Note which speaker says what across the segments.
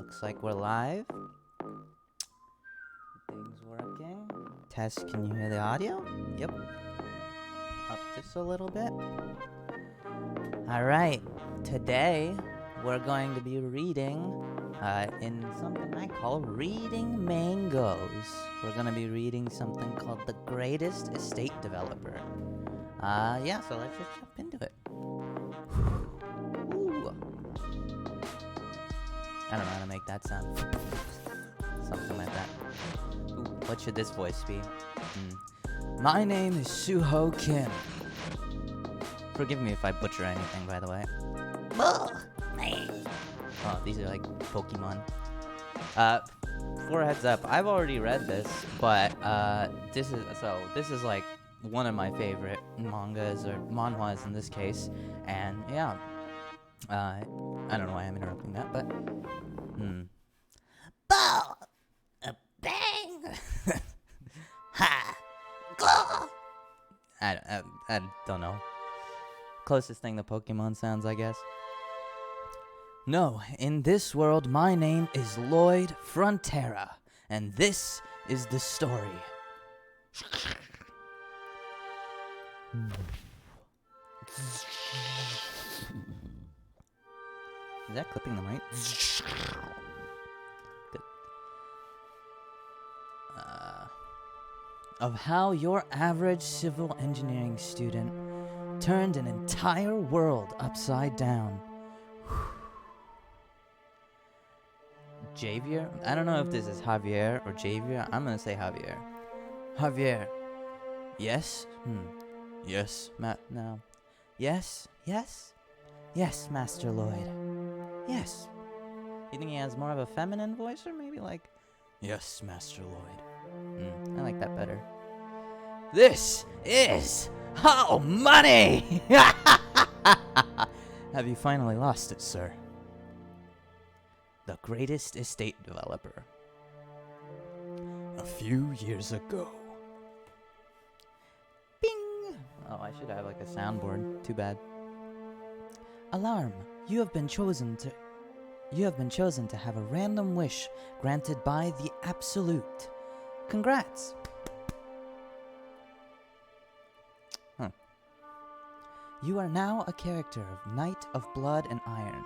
Speaker 1: Looks like we're live. Things working. Test, can you hear the audio? Yep. Up just a little bit. Alright, today we're going to be reading in something I call Reading Mangoes. We're going to be reading something called The Greatest Estate Developer. Yeah, so let's just jump into it. Ooh. I don't know how to make that sound. Something like that. Ooh, what should this voice be? My name is Suho Kim. Forgive me if I butcher anything, by the way. Oh, these are like Pokemon. For a heads up, I've already read this, but this is like one of my favorite mangas or manhwas in this case, and yeah, I don't know why I'm interrupting that, but Bow! A bang! Ha! Go! I don't know. Closest thing to Pokemon sounds, I guess. No, in this world, my name is Lloyd Frontera, and this is the story. Is that clipping the mic? Good. Of how your average civil engineering student turned an entire world upside down. Javier? I don't know if this is Javier or Javier. I'm gonna say Javier. Javier. Yes? Yes, no. Yes? Yes? Yes, Master Lloyd. Yes. You think he has more of a feminine voice, or maybe like, yes, Master Lloyd? I like that better. This is money! Have you finally lost it, sir? The greatest estate developer. A few years ago. Bing! Oh, I should have like a soundboard. Too bad. Alarm! You have been chosen to have a random wish granted by the Absolute. Congrats! You are now a character of Knight of Blood and Iron.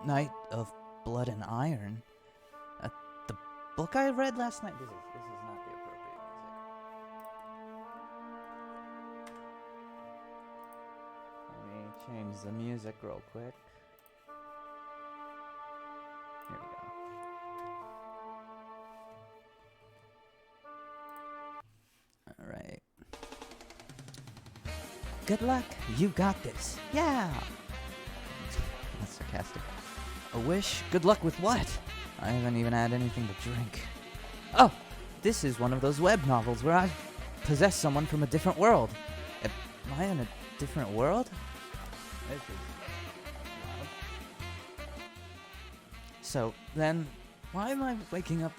Speaker 1: Knight of Blood and Iron? The book I read last night? This is not the appropriate music. Let me change the music real quick. Here we go. Alright. Good luck, you got this. Yeah! That's sarcastic. A wish? Good luck with what? I haven't even had anything to drink. Oh! This is one of those web novels where I possess someone from a different world. Am I in a different world? This is loud. So, then, why am I waking up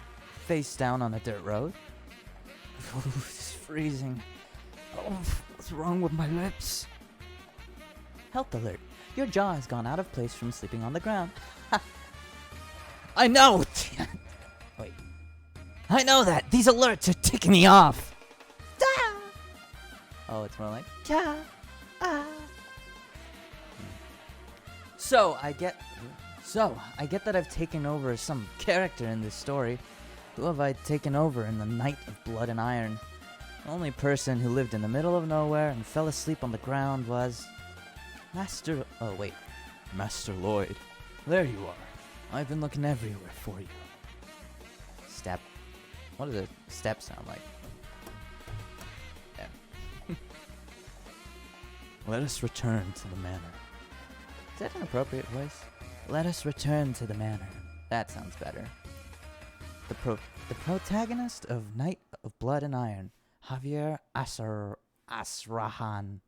Speaker 1: face down on a dirt road? Oh, it's freezing. Oh, what's wrong with my lips? Health alert. Your jaw has gone out of place from sleeping on the ground. I know! Wait. I know that! These alerts are ticking me off! Ah! Oh, it's more like... Ja! Ah! So, I get that I've taken over some character in this story. Who have I taken over in the Knight of Blood and Iron? The only person who lived in the middle of nowhere and fell asleep on the ground was... Master Lloyd. There you are. I've been looking everywhere for you. Step. What does a step sound like? There. Let us return to the manor. Is that an appropriate voice? Let us return to the manor. That sounds better. The protagonist of Knight of Blood and Iron, Javier Asrahan.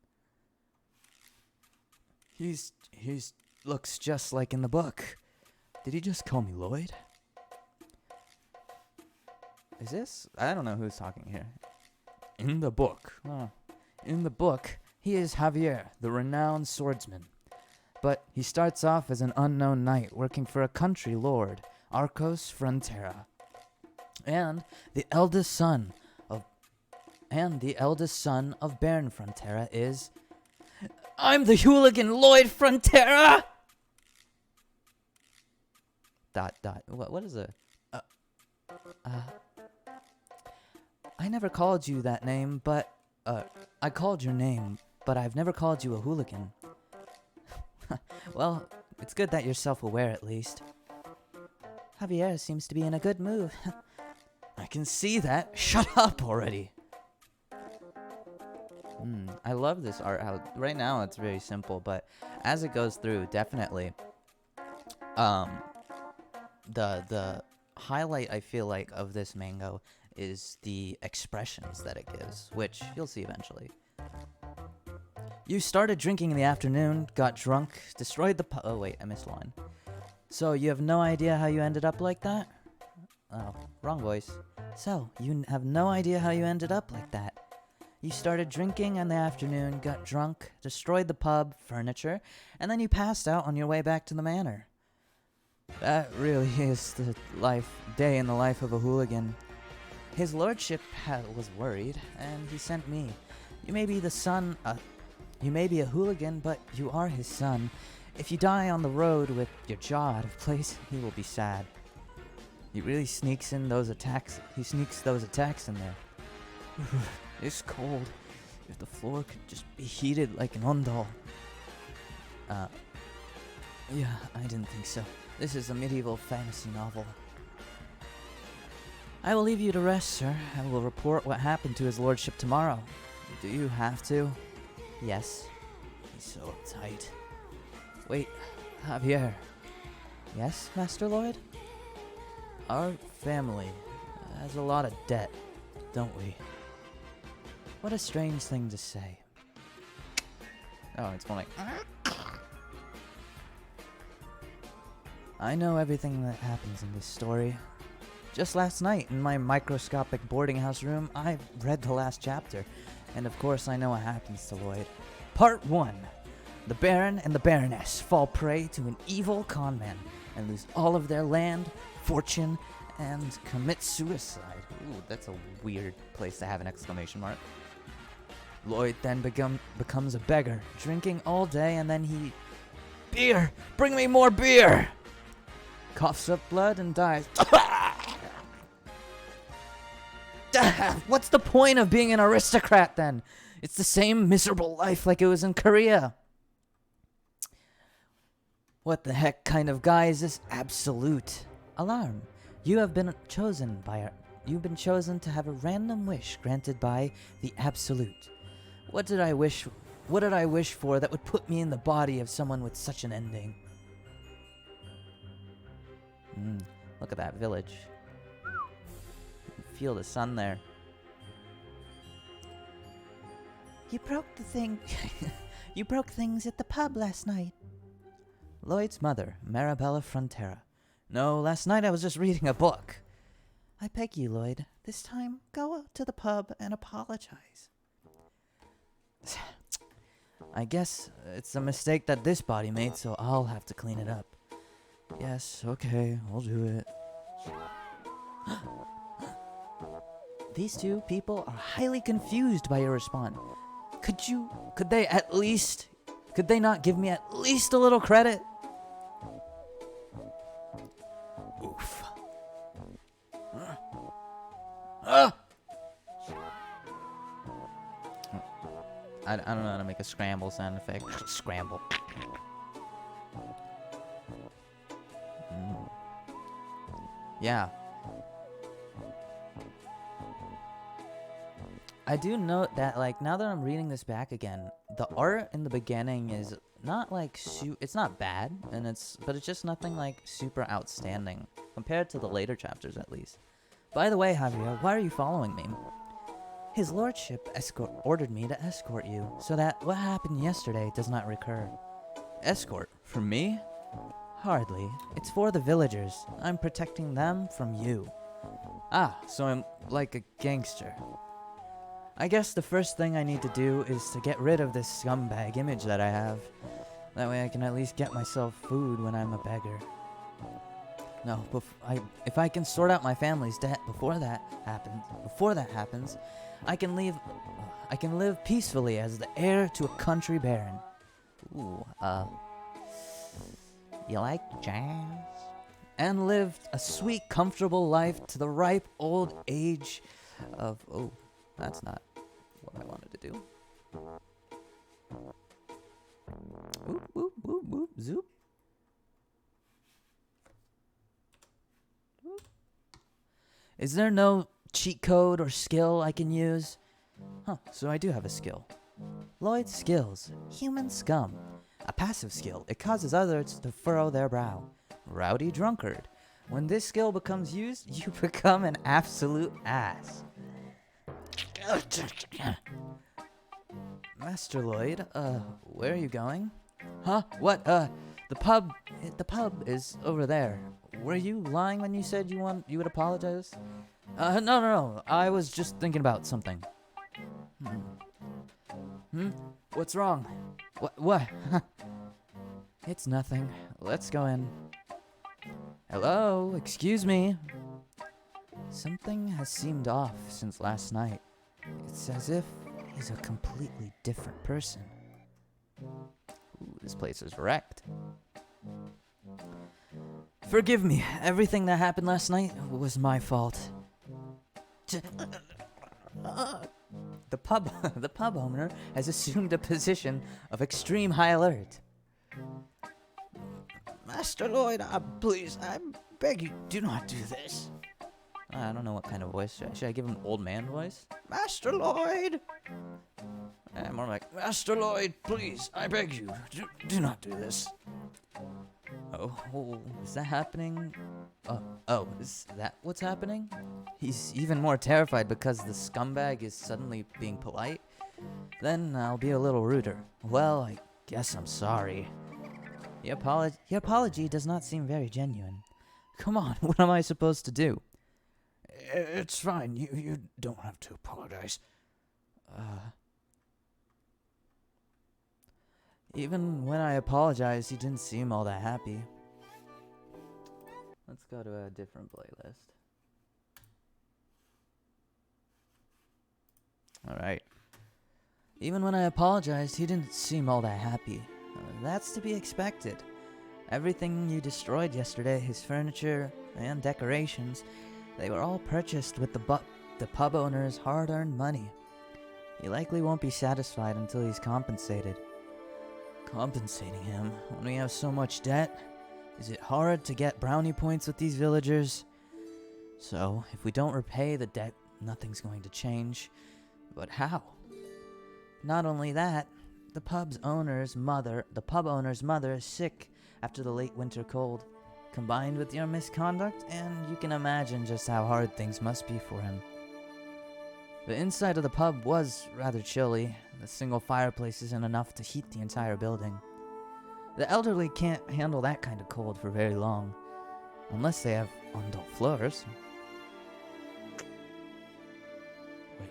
Speaker 1: He's looks just like in the book. Did he just call me Lloyd? Is this? I don't know who's talking here. In the book. Oh. In the book, he is Javier, the renowned swordsman. But he starts off as an unknown knight working for a country lord Arcos Frontera, and the eldest son of Baron Frontera is... I'm the hooligan Lloyd Frontera! Dot dot. What is it? I never called you that name, but I called your name, but I've never called you a hooligan. Well, it's good that you're self-aware at least. Javier seems to be in a good mood. I can see that. Shut up already. I love this art. Right now it's very simple, but as it goes through, definitely, the highlight I feel like of this mango is the expressions that it gives, which you'll see eventually. You started drinking in the afternoon, got drunk, destroyed the oh wait, I missed one. So you have no idea how you ended up like that? Oh, wrong voice. So, you have no idea how you ended up like that. You started drinking in the afternoon, got drunk, destroyed the pub, furniture, and then you passed out on your way back to the manor. That really is the day in the life of a hooligan. His lordship was worried, and he sent me. You may be you may be a hooligan, but you are his son. If you die on the road with your jaw out of place, he will be sad. He really sneaks those attacks in there. It's cold. If the floor could just be heated like an ondol. Yeah, I didn't think so. This is a medieval fantasy novel. I will leave you to rest, sir. I will report what happened to his lordship tomorrow. Do you have to? Yes. He's so uptight. Wait, Javier. Yes, Master Lloyd? Our family has a lot of debt, don't we? What a strange thing to say. Oh, it's more like... I know everything that happens in this story. Just last night, in my microscopic boarding house room, I read the last chapter. And of course I know what happens to Lloyd. Part 1. The Baron and the Baroness fall prey to an evil conman and lose all of their land, fortune, and commit suicide. Ooh, that's a weird place to have an exclamation mark. Lloyd then becomes a beggar, drinking all day, and then he... Beer! Bring me more beer! Coughs up blood and dies. What's the point of being an aristocrat, then? It's the same miserable life like it was in Korea. What the heck kind of guy is this absolute? Alarm. You have been chosen to have a random wish granted by the absolute. What did I wish for that would put me in the body of someone with such an ending? Look at that village. Feel the sun there. You broke things at the pub last night. Lloyd's mother, Marabella Frontera. No, last night I was just reading a book. I beg you, Lloyd, this time go out to the pub and apologize. I guess it's a mistake that this body made, so I'll have to clean it up. Yes, okay, I'll do it. These two people are highly confused by your response. Could they not give me at least a little credit? Oof. I don't know how to make a scramble sound effect. Scramble. Yeah. I do note that, like, now that I'm reading this back again, the art in the beginning is not like it's not bad, but it's just nothing like super outstanding compared to the later chapters, at least. By the way, Javier, why are you following me? His lordship ordered me to escort you, so that what happened yesterday does not recur. Escort? For me? Hardly. It's for the villagers. I'm protecting them from you. Ah, so I'm like a gangster. I guess the first thing I need to do is to get rid of this scumbag image that I have. That way I can at least get myself food when I'm a beggar. No, if I can sort out my family's debt before that happens, I can live peacefully as the heir to a country baron. Ooh, you like jazz? And live a sweet, comfortable life to the ripe old age of... Oh, that's not what I wanted to do. Oop, oop, oop, oop, zoop. Oop. Is there no cheat code or skill I can use? Huh, so I do have a skill. Lloyd's skills. Human scum. A passive skill. It causes others to furrow their brow. Rowdy drunkard. When this skill becomes used, you become an absolute ass. Master Lloyd, where are you going? Huh? What? The pub is over there. Were you lying when you said you would apologize? No. I was just thinking about something. What's wrong? What? It's nothing. Let's go in. Hello? Excuse me? Something has seemed off since last night. It's as if he's a completely different person. Ooh, this place is wrecked. Forgive me. Everything that happened last night was my fault. The pub owner has assumed a position of extreme high alert. Master Lloyd, please, I beg you, do not do this. I don't know what kind of voice. Should I give him an old man voice? Master Lloyd! More like, Master Lloyd, please, I beg you, do not do this. Oh, is that happening? Oh, is that what's happening? He's even more terrified because the scumbag is suddenly being polite. Then I'll be a little ruder. Well, I guess I'm sorry. Your apology does not seem very genuine. Come on, what am I supposed to do? It's fine. You don't have to apologize. Even when I apologized, he didn't seem all that happy. Let's go to a different playlist. Alright. Even when I apologized, he didn't seem all that happy. That's to be expected. Everything you destroyed yesterday, his furniture and decorations, they were all purchased with the pub owner's hard-earned money. He likely won't be satisfied until he's compensated. Compensating him when we have so much debt? Is it hard to get brownie points with these villagers? So, if we don't repay the debt, nothing's going to change. But how? Not only that, the pub owner's mother is sick after the late winter cold. Combined with your misconduct, and you can imagine just how hard things must be for him. The inside of the pub was rather chilly. The single fireplace isn't enough to heat the entire building. The elderly can't handle that kind of cold for very long, unless they have undull floors. Wait.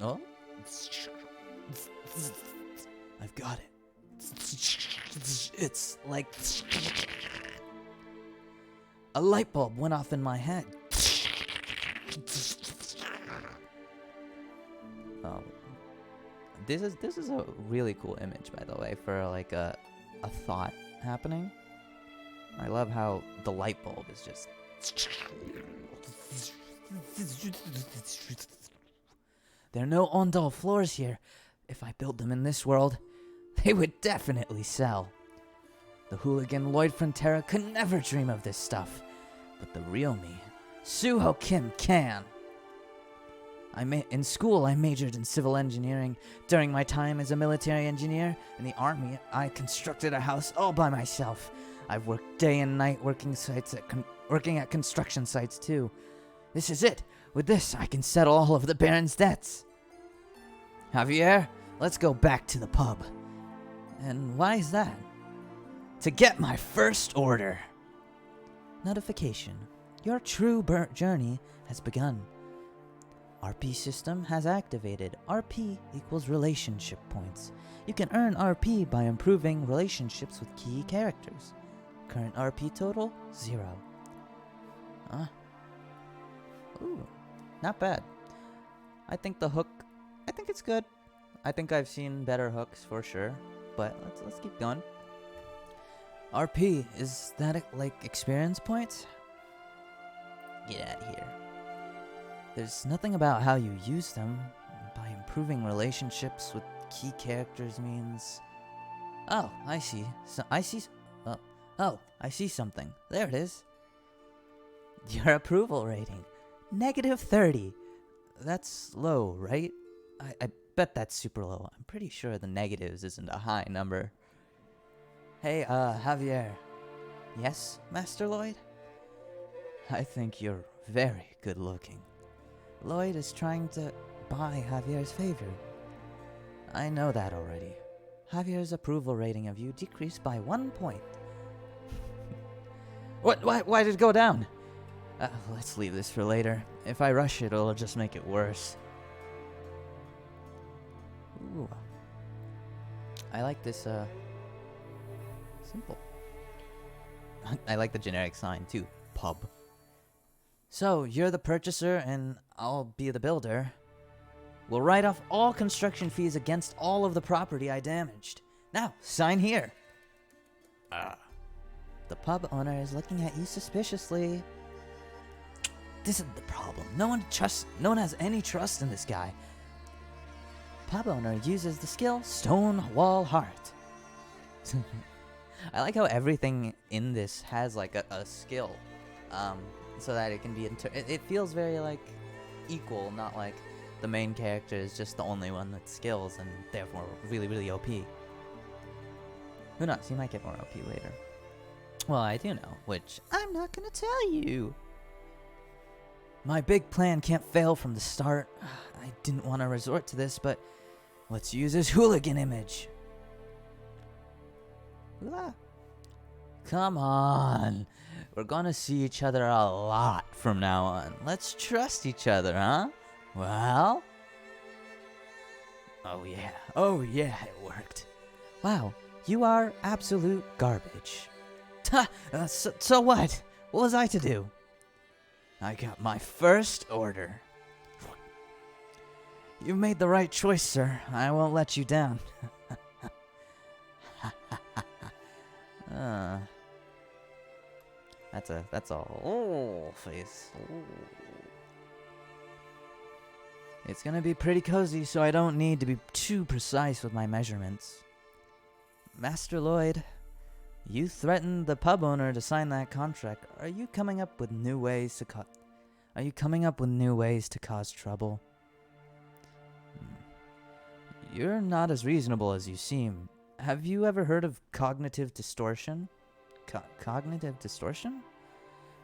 Speaker 1: Oh? I've got it. It's like a light bulb went off in my head. This is a really cool image, by the way, for like a thought happening. I love how the light bulb is just. There are no Ondal floors here. If I build them in this world, they would definitely sell. The hooligan Lloyd Frontera could never dream of this stuff. But the real me, Suho Kim, can. In school, I majored in civil engineering. During my time as a military engineer in the army, I constructed a house all by myself. I've worked day and night working at construction sites too. This is it. With this, I can settle all of the Baron's debts. Javier, let's go back to the pub. And why is that? To get my first order. Notification. Your true journey has begun. RP system has activated. RP equals relationship points. You can earn RP by improving relationships with key characters. Current RP total, 0. Ooh, not bad. I think it's good. I think I've seen better hooks for sure, but let's keep going. RP, is that like experience points? Get out of here. There's nothing about how you use them. By improving relationships with key characters means... Oh, I see. I see something. There it is. Your approval rating. -30. That's low, right? I bet that's super low. I'm pretty sure the negatives isn't a high number. Hey, Javier. Yes, Master Lloyd? I think you're very good looking. Lloyd is trying to buy Javier's favor. I know that already. Javier's approval rating of you decreased by 1 point. What? Why did it go down? Let's leave this for later. If I rush it, it'll just make it worse. Ooh. I like this, simple. I like the generic sign, too. Pub. So, you're the purchaser, and I'll be the builder. We'll write off all construction fees against all of the property I damaged. Now, sign here. The pub owner is looking at you suspiciously. This is the problem. No one has any trust in this guy. Pub owner uses the skill Stone Wall Heart. I like how everything in this has like a skill, so that it can be it feels very like equal, not like the main character is just the only one with skills and therefore really OP. Who knows? He might get more OP later. Well, I do know, which I'm not gonna tell you. My big plan can't fail from the start. I didn't want to resort to this, but let's use his hooligan image. Hula. Come on. We're gonna see each other a lot from now on. Let's trust each other, huh? Well? Oh yeah, it worked. Wow, you are absolute garbage. So what? What was I to do? I got my first order. You made the right choice, sir. I won't let you down. That's a face. Ooh. It's gonna be pretty cozy, so I don't need to be too precise with my measurements. Master Lloyd, you threatened the pub owner to sign that contract. Are you coming up with new ways to cause trouble? You're not as reasonable as you seem. Have you ever heard of cognitive distortion? Cognitive distortion?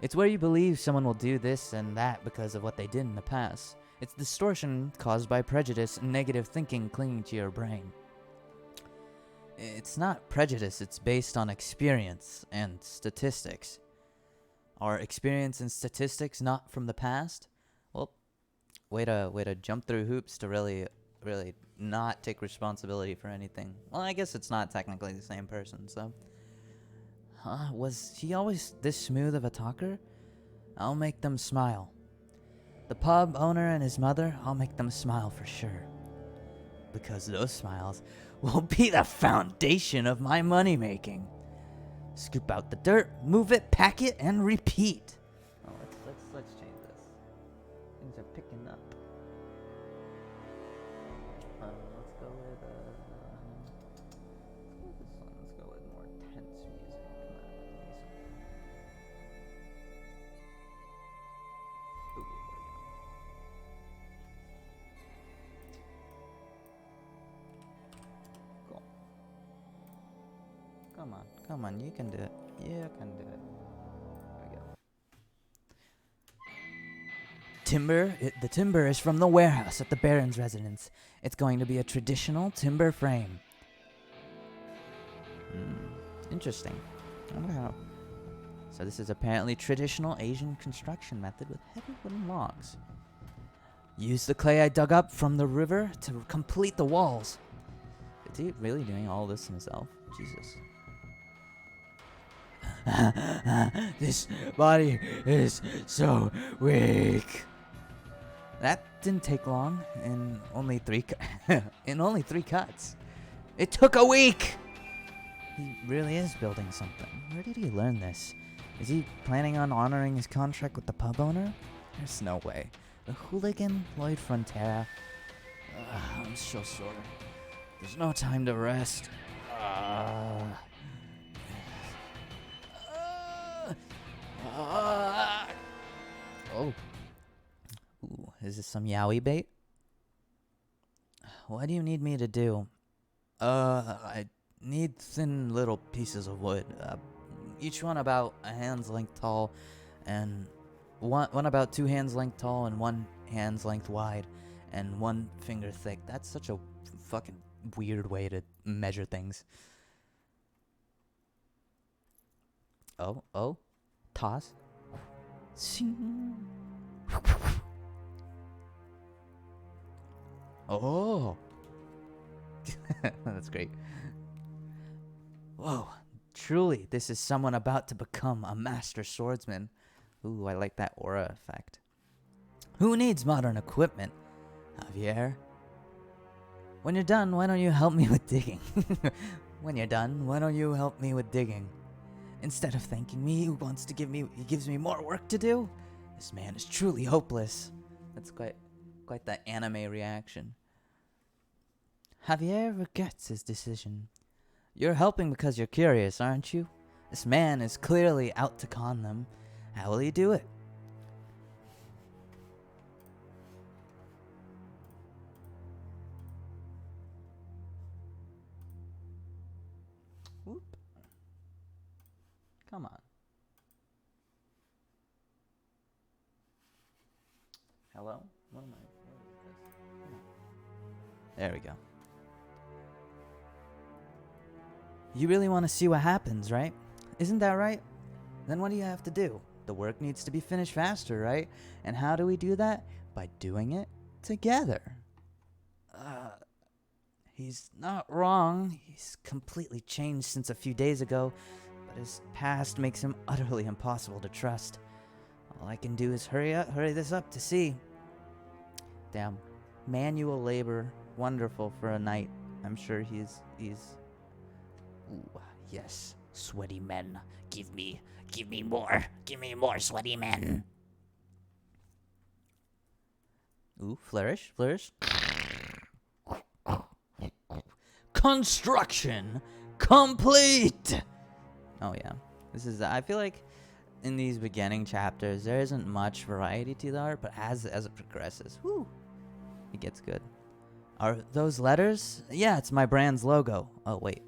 Speaker 1: It's where you believe someone will do this and that because of what they did in the past. It's distortion caused by prejudice and negative thinking clinging to your brain. It's not prejudice, it's based on experience and statistics. Are experience and statistics not from the past? Well, way to jump through hoops to really not take responsibility for anything. Well, I guess it's not technically the same person, so. Was he always this smooth of a talker? I'll make them smile. The pub owner and his mother, I'll make them smile for sure. Because those smiles will be the foundation of my money making. Scoop out the dirt, move it, pack it, and repeat. Oh, let's change this. Things are picking up. Let's go with this one. Let's go with more tense music. Come on, give me some. Ooh, there we go. Cool. Come on, you can do it. You can do it. There we go. Timber. The timber is from the warehouse at the Baron's residence. It's going to be a traditional timber frame. Interesting. I wonder how. So this is apparently traditional Asian construction method with heavy wooden logs. Use the clay I dug up from the river to complete the walls. Is he really doing all this himself? Jesus. This body is so weak. That didn't take long. In only three cuts. It took a week. He really is building something. Where did he learn this? Is he planning on honoring his contract with the pub owner? There's no way. The hooligan, Lloyd Frontera. I'm so sore. There's no time to rest. Oh. Ooh, is this some yaoi bait? What do you need me to do? I need thin little pieces of wood. Each one about a hand's length tall, and one about 2 hands length tall and 1 hand's length wide, and 1 finger thick. That's such a fucking weird way to measure things. Oh. Toss. Sing. Oh. That's great. Whoa. Truly, this is someone about to become a master swordsman. Ooh, I like that aura effect. Who needs modern equipment? Javier? When you're done, why don't you help me with digging? When you're done, why don't you help me with digging? Instead of thanking me, he gives me more work to do? This man is truly hopeless. That's quite that anime reaction. Javier regrets his decision. You're helping because you're curious, aren't you? This man is clearly out to con them. How will he do it? Whoop. Come on. Hello? What is this? There we go. You really want to see what happens, right? Isn't that right? Then what do you have to do? The work needs to be finished faster, right? And how do we do that? By doing it together. He's not wrong. He's completely changed since a few days ago, but his past makes him utterly impossible to trust. All I can do is hurry this up to see. Damn. Manual labor. Wonderful for a knight. I'm sure he's... Ooh, yes. Sweaty men. Give me more. Give me more sweaty men. Ooh, flourish. Construction complete! Oh, yeah. This is... I feel like in these beginning chapters, there isn't much variety to the art, but as it progresses, whoo, it gets good. Are those letters? Yeah, it's my brand's logo. Oh, wait.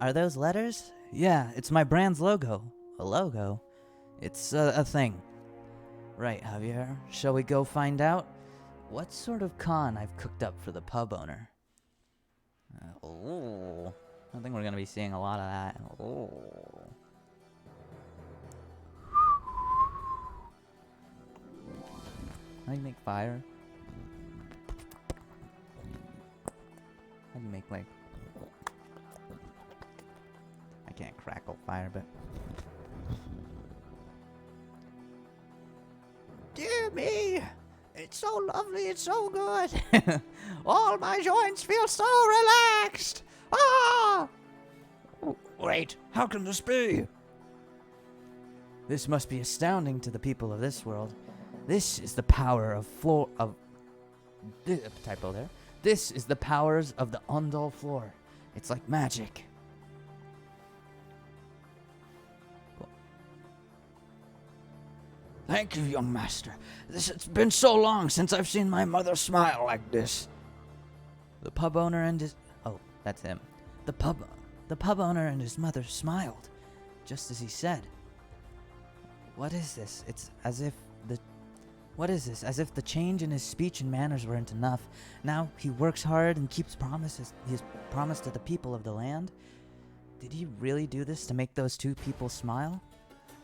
Speaker 1: Are those letters? Yeah, it's my brand's logo. A logo? It's a thing. Right, Javier. Shall we go find out? What sort of con I've cooked up for the pub owner? I think we're going to be seeing a lot of that. How do you make fire? How do you make, like... I can't crackle fire, but... Dear me! It's so lovely, it's so good! All my joints feel so relaxed! Ah! Wait, how can this be? This must be astounding to the people of this world. This is the power of typo there. This is the powers of the Undal floor. It's like magic. Cool. Thank you, young master. It's been so long since I've seen my mother smile like this. The pub owner and his... Oh, that's him. The pub owner and his mother smiled, just as he said. What is this? It's as if the... What is this? As if the change in his speech and manners weren't enough. Now he works hard and keeps his promise to the people of the land. Did he really do this to make those two people smile?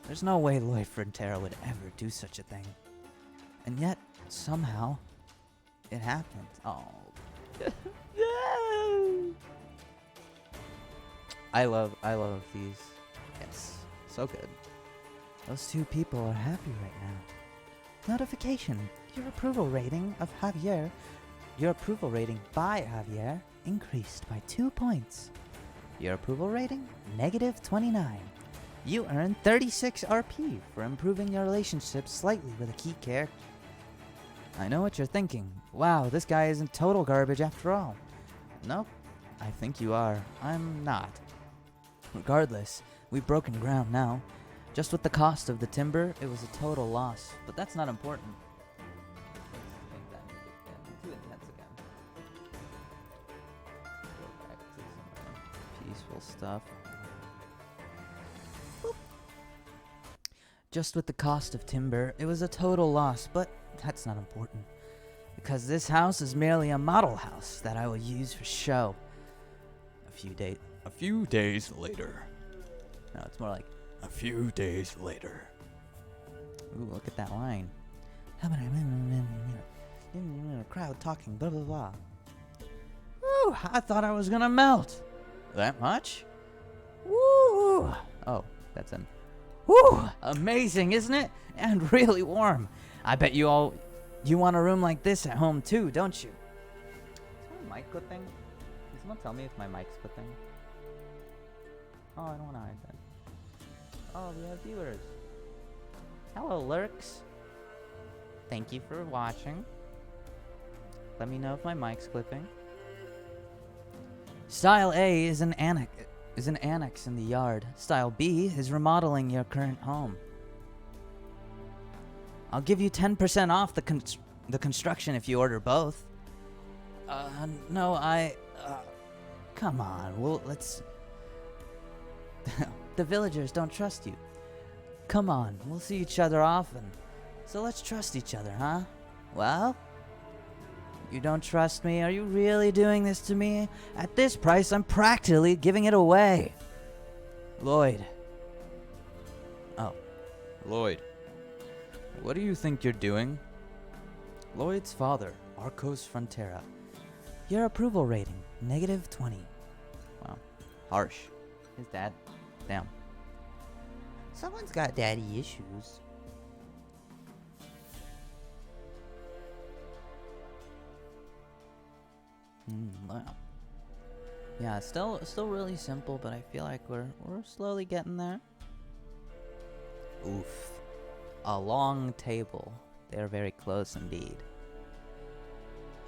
Speaker 1: There's no way Lloyd Frontera would ever do such a thing. And yet, somehow, It happened. Oh. I love these. Yes. So good. Those two people are happy right now. Notification. Your approval rating by Javier increased by 2 points. Your approval rating? -29. You earn 36 RP for improving your relationship slightly with a key character. I know what you're thinking. Wow, this guy isn't total garbage after all. Nope, I think you are. I'm not. Regardless, we've broken ground now. Just with the cost of the timber, it was a total loss. But that's not important. Too intense again. Go back to some peaceful stuff. Boop. Just with the cost of timber, it was a total loss, but that's not important. Because this house is merely a model house that I will use for show. A few days later. No, it's more like a few days later. Ooh, look at that line. Crowd talking, blah, blah, blah. Ooh, I thought I was gonna melt. That much? Woo! Oh, that's him. Woo! Amazing, isn't it? And really warm. I bet you want a room like this at home too, don't you? Is my mic clipping? Can someone tell me if my mic's clipping? Oh, I don't want to hide that. Oh, we have viewers. Hello, lurks. Thank you for watching. Let me know if my mic's clipping. Style A is an annex in the yard. Style B is remodeling your current home. I'll give you 10% off the construction if you order both. No, come on, let's... The villagers don't trust you. Come on, we'll see each other often. So let's trust each other, huh? Well? You don't trust me? Are you really doing this to me? At this price, I'm practically giving it away. Lloyd. Oh. Lloyd. What do you think you're doing? Lloyd's father, Arcos Frontera. Your approval rating, -20. Wow. Harsh. His dad. Damn. Someone's got daddy issues. Wow. Yeah, still really simple, but I feel like we're slowly getting there. Oof. A long table. They're very close indeed.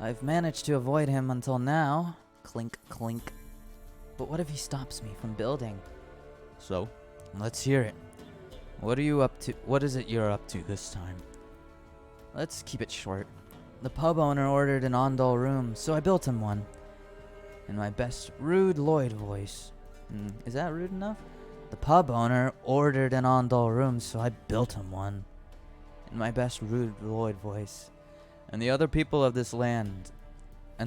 Speaker 1: I've managed to avoid him until now. Clink, clink. But what if he stops me from building? So, let's hear it. What are you up to? What is it you're up to this time? Let's keep it short. The pub owner ordered an ondol room, so I built him one. In my best rude Lloyd voice. Is that rude enough? The pub owner ordered an ondol room, so I built him one. In my best rude Lloyd voice. And the other people of this land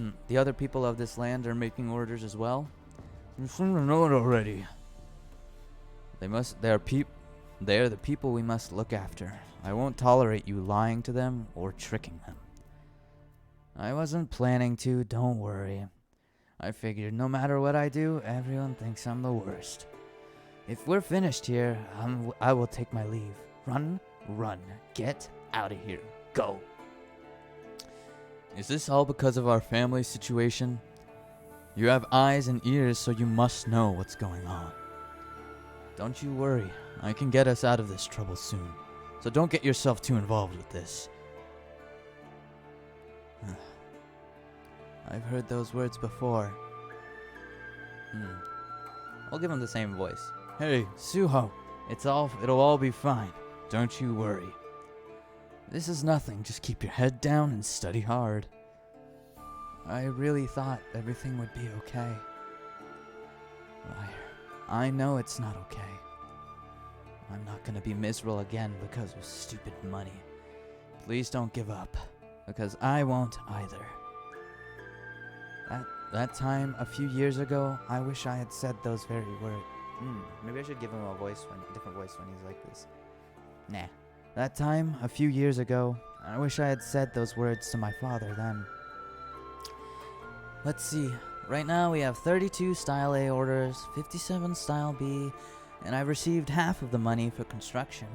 Speaker 1: are making orders as well? You seem to know it already. They are the people we must look after. I won't tolerate you lying to them or tricking them. I wasn't planning to, don't worry. I figured no matter what I do, everyone thinks I'm the worst. If we're finished here, I will take my leave. Run. Get out of here. Go. Is this all because of our family situation? You have eyes and ears, so you must know what's going on. Don't you worry. I can get us out of this trouble soon. So don't get yourself too involved with this. I've heard those words before. I'll give him the same voice. Hey, Suho. It'll all be fine. Don't you worry. This is nothing. Just keep your head down and study hard. I really thought everything would be okay. I know it's not okay. I'm not gonna be miserable again because of stupid money. Please don't give up, because I won't either. That time, a few years ago, I wish I had said those very words. Maybe I should give him a different voice when he's like this. Nah. That time, a few years ago, I wish I had said those words to my father then. Let's see. Right now we have 32 Style A orders, 57 Style B, and I've received half of the money for construction.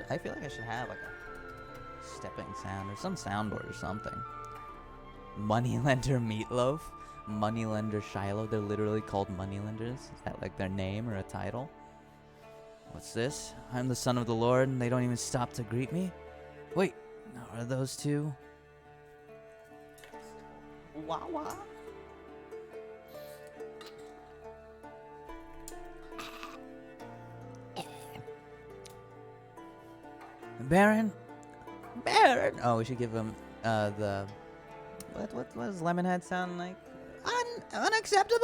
Speaker 1: I feel like I should have like a stepping sound or some soundboard or something. Moneylender Meatloaf, Moneylender Shiloh. They're literally called moneylenders. Is that like their name or a title? What's this? I'm the son of the Lord, and they don't even stop to greet me? Wait, are those two? Wawa? Baron? Baron! Oh, we should give him the... What does Lemonhead sound like? Unacceptable!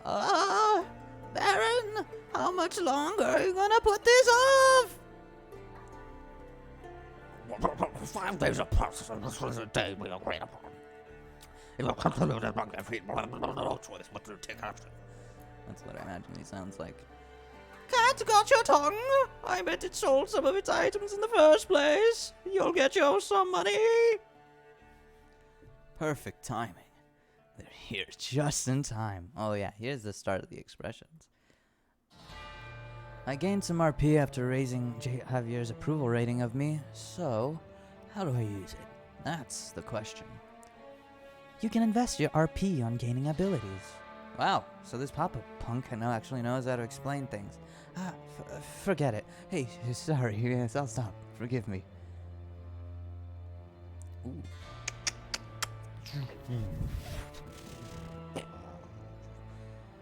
Speaker 1: Baron, how much longer are you gonna put this off?
Speaker 2: 5 days apart, this was a day we agreed upon. It will conclude among every no choice but to take action.
Speaker 1: That's what I imagine he sounds like.
Speaker 2: Cat got your tongue. I bet it sold some of its items in the first place. You'll get your some money.
Speaker 1: Perfect timing. They're here just in time. Oh yeah, here's the start of the expressions. I gained some RP after raising Javier's approval rating of me, so how do I use it? That's the question. You can invest your RP on gaining abilities. Wow, so this pop-up punk actually knows how to explain things. Forget it. Hey, sorry, yes, I'll stop. Forgive me. Ooh.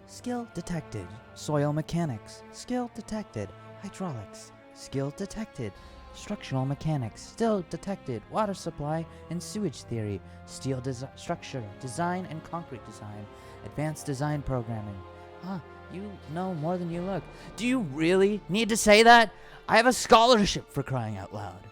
Speaker 1: Skill detected. Soil mechanics. Skill detected. Hydraulics. Skill detected. Structural mechanics. Still detected. Water supply and sewage theory. Steel structure. Design and concrete design. Advanced design programming. You know more than you look. Do you really need to say that? I have a scholarship, for crying out loud.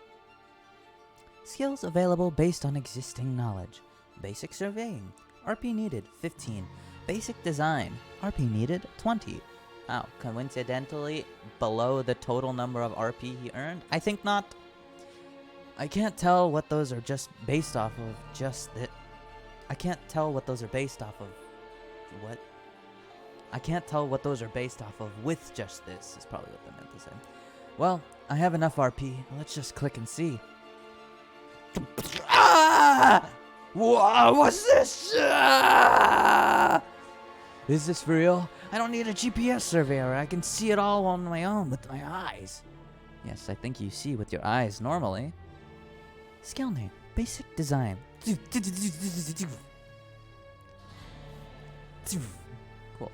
Speaker 1: Skills available based on existing knowledge. Basic surveying. RP needed 15. Basic design. RP needed 20. Wow, coincidentally below the total number of RP he earned? I think not. I can't tell what those are just based off of just that. I can't tell what those are based off of. What? I can't tell what those are based off of with just this, is probably what they meant to say. Well, I have enough RP. Let's just click and see. Ah! What's this? Ah! Is this for real? I don't need a GPS surveyor. I can see it all on my own with my eyes. Yes, I think you see with your eyes normally. Skill name. Basic design. Cool.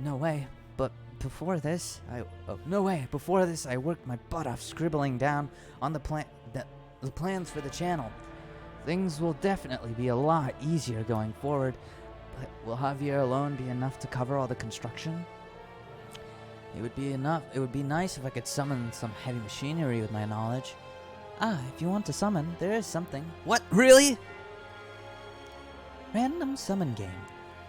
Speaker 1: No way. But before this, I worked my butt off scribbling down on the plans for the channel. Things will definitely be a lot easier going forward, but will Javier alone be enough to cover all the construction? It would be enough. It would be nice if I could summon some heavy machinery with my knowledge. If you want to summon, there is something. What? Really? Random summon game.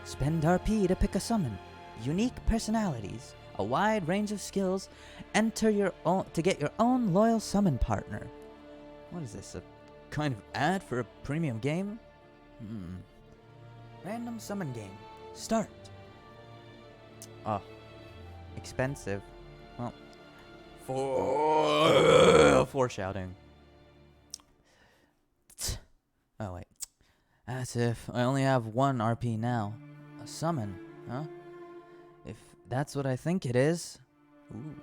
Speaker 1: Spend RP to pick a summon. Unique personalities. A wide range of skills. Enter your own to get your own loyal summon partner. What is this? A kind of ad for a premium game? Random summon game. Start. Oh. Expensive. Well. Foreshadowing. Oh, wait. As if I only have one RP now. A summon, huh? If that's what I think it is. Ooh.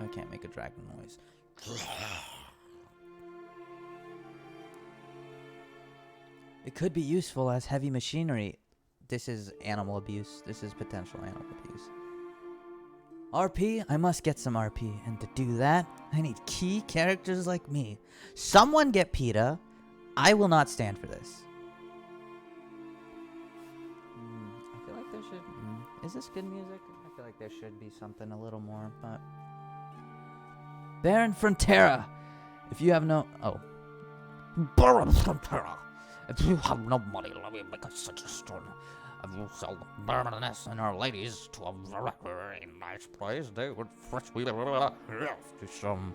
Speaker 1: I can't make a dragon noise. It could be useful as heavy machinery. This is animal abuse. This is potential animal abuse. RP? I must get some RP. And to do that, I need key characters like me. Someone get PETA. I will not stand for this. I feel like there should... is this good music? I feel like there should be something a little more, but... Baron Frontera. If you have no... Oh.
Speaker 2: Baron Frontera. If you have no money, let me make a suggestion. If you sell the Baroness and her ladies to a very nice place, they would first be to some...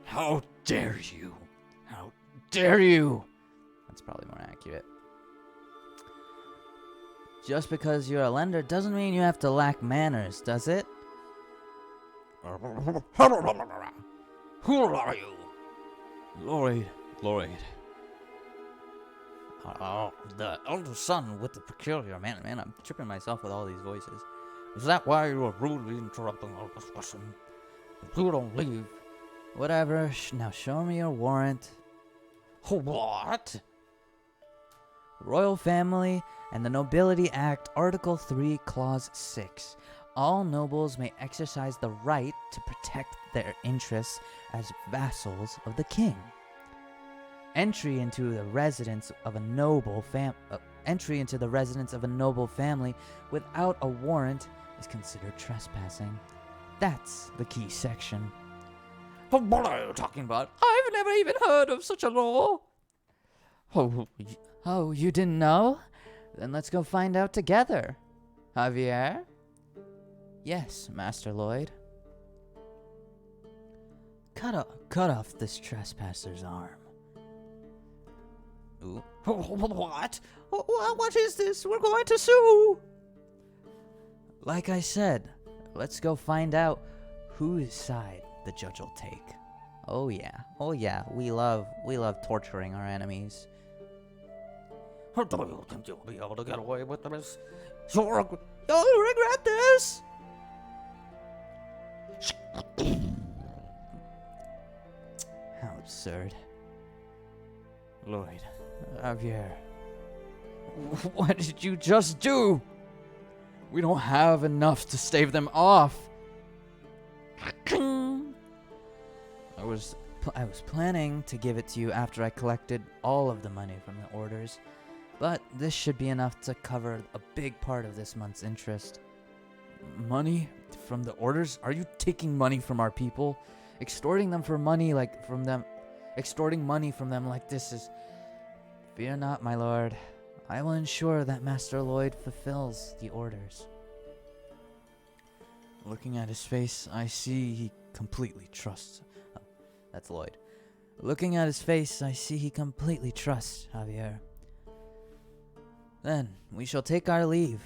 Speaker 1: How dare you? How dare you? That's probably more accurate. Just because you're a lender doesn't mean you have to lack manners, does it?
Speaker 2: Who are you?
Speaker 1: Lloyd.
Speaker 2: The elder son with the peculiar man.
Speaker 1: Man, I'm tripping myself with all these voices.
Speaker 2: Is that why you are rudely interrupting our discussion? If you don't leave.
Speaker 1: Whatever. Now show me your warrant.
Speaker 2: What?
Speaker 1: Royal Family and the Nobility Act, Article 3, Clause 6. All nobles may exercise the right to protect their interests as vassals of the king. Entry into the residence of a noble family without a warrant is considered trespassing. That's the key section.
Speaker 2: What are you talking about? I've never even heard of such a law.
Speaker 1: Oh, you didn't know? Then let's go find out together. Javier? Yes, Master Lloyd. Cut off this trespasser's arm.
Speaker 2: Ooh. What? What is this? We're going to sue.
Speaker 1: Like I said, let's go find out whose side the judge will take. Oh yeah, we love torturing our enemies.
Speaker 2: Do you think you'll be able to get away with this? You'll regret this.
Speaker 1: How absurd. Lloyd, Javier, what did you just do? We don't have enough to stave them off. I was planning to give it to you after I collected all of the money from the orders, but this should be enough to cover a big part of this month's interest. Money from the orders? Are you taking money from our people? Extorting money from them like this is... Fear not, my lord. I will ensure that Master Lloyd fulfills the orders. Looking at his face, I see he completely trusts... Oh, that's Lloyd. Looking at his face, I see he completely trusts Javier. Then, we shall take our leave.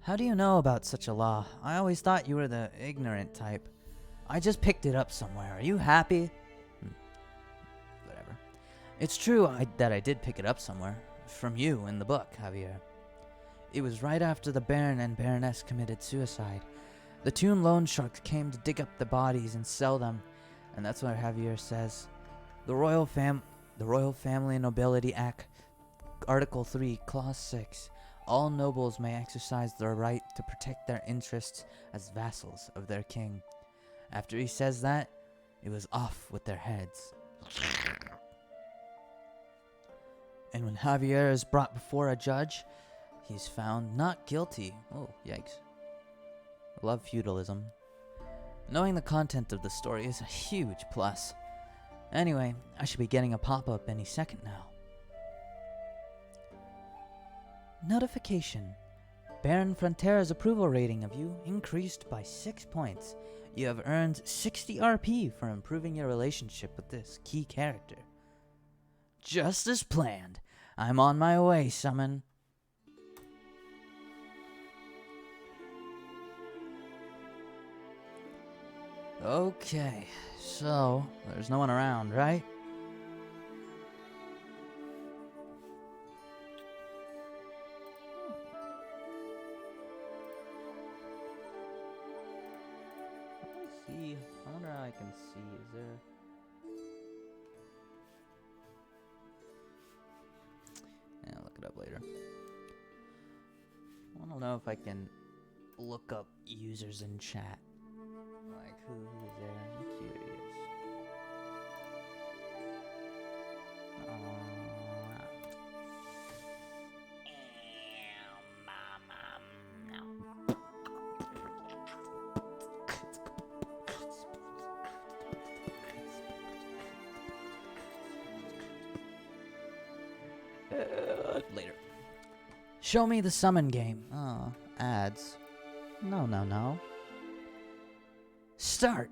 Speaker 1: How do you know about such a law? I always thought you were the ignorant type. I just picked it up somewhere. Are you happy? Whatever. It's true that I did pick it up somewhere. From you in the book, Javier. It was right after the Baron and Baroness committed suicide. The Toon loan sharks came to dig up the bodies and sell them. And that's what Javier says. The Royal Family and Nobility Act, Article 3, Clause 6. All nobles may exercise their right to protect their interests as vassals of their king. After he says that, it was off with their heads. And when Javier is brought before a judge, he's found not guilty. Oh, yikes. I love feudalism. Knowing the content of the story is a huge plus. Anyway, I should be getting a pop-up any second now. Notification. Baron Frontera's approval rating of you increased by 6 points. You have earned 60 RP for improving your relationship with this key character. Just as planned. I'm on my way, Summon. Okay, so there's no one around, right? I wonder how I can see. Is there... Yeah, I'll look it up later. I don't know if I can look up users in chat. Like, who's there? I'm curious. Later. Show me the summon game. Oh, ads. No. Start.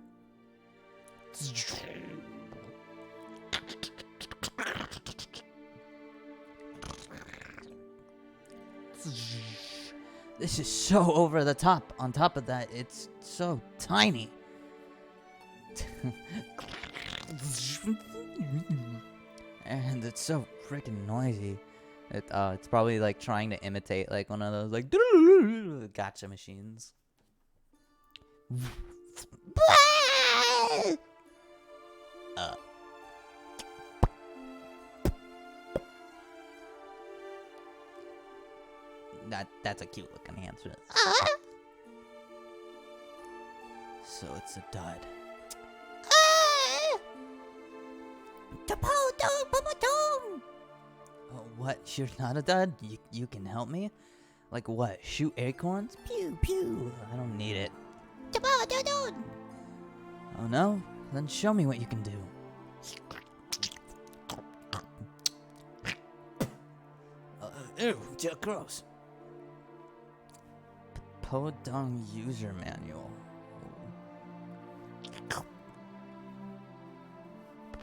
Speaker 1: This is so over the top. On top of that, it's so tiny. And it's so freaking noisy. It's probably like trying to imitate like one of those like gotcha machines. That's a cute looking answer. So it's a dud. Oh, what? You're not a dud? You can help me? Like what? Shoot acorns? Pew pew. I don't need it. Oh no? Then show me what you can do. Ew, gross. Podong user manual.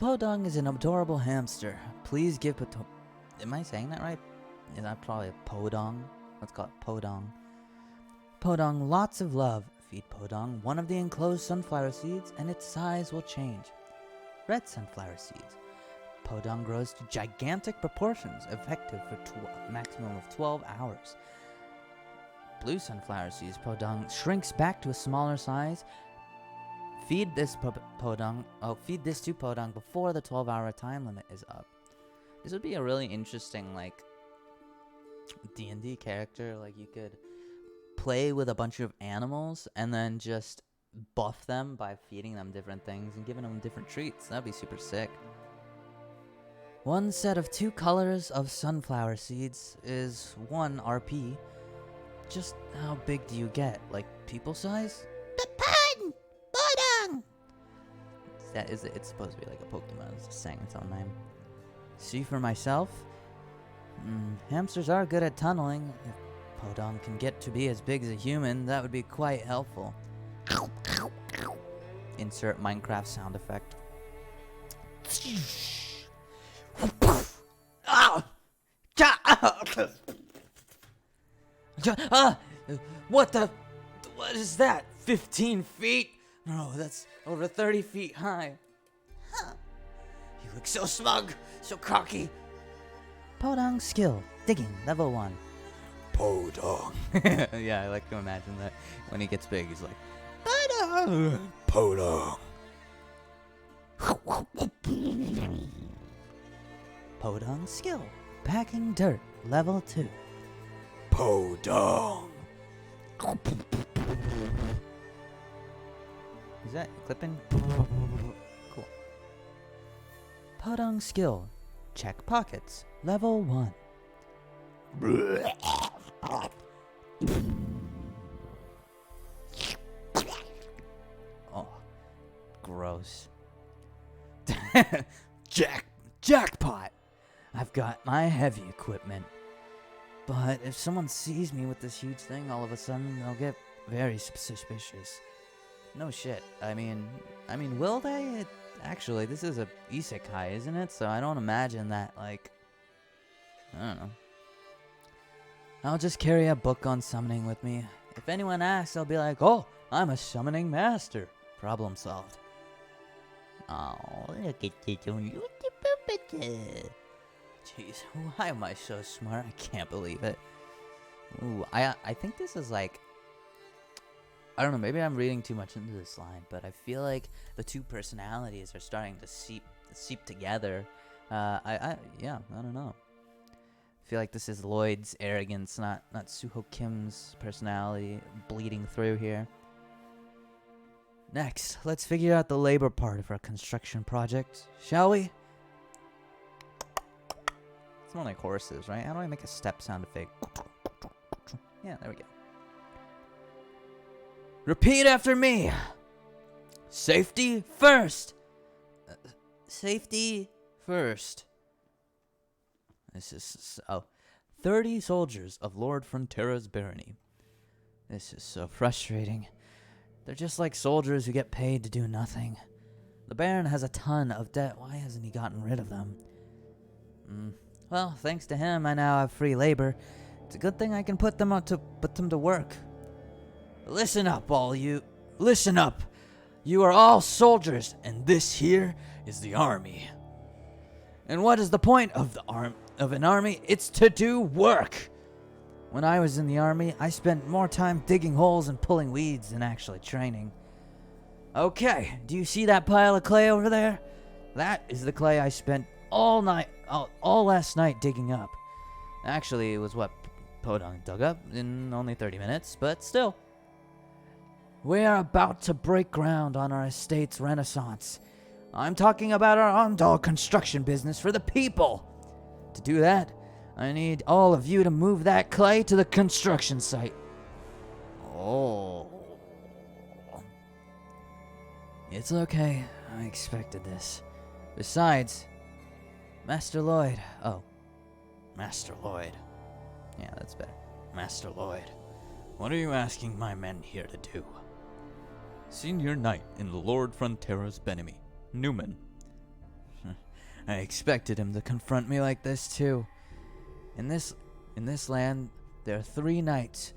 Speaker 1: Podong is an adorable hamster. Please give Am I saying that right? Is that probably a Podong? Let's call it Podong. Podong lots of love. Feed Podong one of the enclosed sunflower seeds and its size will change. Red sunflower seeds. Podong grows to gigantic proportions, effective for a maximum of 12 hours. Blue sunflower seeds. Podong shrinks back to a smaller size. Feed this to Podong before the 12-hour time limit is up. This would be a really interesting, like, D&D character. Like, you could play with a bunch of animals and then just buff them by feeding them different things and giving them different treats. That'd be super sick. One set of 2 colors of sunflower seeds is 1 RP. Just how big do you get? Like, people size? It's supposed to be like a Pokemon. It's just saying its own name. See for myself? Hamsters are good at tunneling. If Podong can get to be as big as a human, that would be quite helpful. Insert Minecraft sound effect. What is that? 15 feet? No, that's over 30 feet high. You look so smug, so cocky. Podong skill, digging, level 1. Podong. Yeah, I like to imagine that when he gets big, he's like, Podong. Podong. Podong skill, packing dirt, level 2. Podong. Is that clipping? Cool. Podong skill, check pockets, level 1. Oh, gross. Jackpot! I've got my heavy equipment. But if someone sees me with this huge thing, all of a sudden they'll get very suspicious. No shit. I mean, will they? Actually, this is a isekai, isn't it? So I don't imagine that, like, I don't know. I'll just carry a book on summoning with me. If anyone asks, I'll be like, oh, I'm a summoning master. Problem solved. Oh, look at you doing. Jeez, why am I so smart? I can't believe it. Ooh, I think this is like, I don't know, maybe I'm reading too much into this line, but I feel like the 2 personalities are starting to seep together. I don't know. I feel like this is Lloyd's arrogance, not Suho Kim's personality bleeding through here. Next, let's figure out the labor part of our construction project, shall we? It's more like horses, right? How do I make a step sound effect? Yeah, there we go. Repeat after me. Safety first. Safety first. This is 30 soldiers of Lord Frontera's barony. This is so frustrating. They're just like soldiers who get paid to do nothing. The Baron has a ton of debt. Why hasn't he gotten rid of them? Well, thanks to him, I now have free labor It's a good thing I can put them to work. Listen up, all you. Listen up. You are all soldiers, and this here is the army. And what is the point of an army? It's to do work. When I was in the army, I spent more time digging holes and pulling weeds than actually training. Okay, do you see that pile of clay over there? That is the clay I spent all last night digging up. Actually, it was what Podunk dug up in only 30 minutes, but still. We are about to break ground on our estate's renaissance. I'm talking about our Ondal construction business for the people. To do that, I need all of you to move that clay to the construction site. Oh. It's okay. I expected this. Besides, Master Lloyd. Oh. Master Lloyd. Yeah, that's better. Master Lloyd. What are you asking my men here to do?
Speaker 2: Senior Knight in Lord Frontera's Benemy, Newman.
Speaker 1: I expected him to confront me like this too. In this land, there are 3 knights.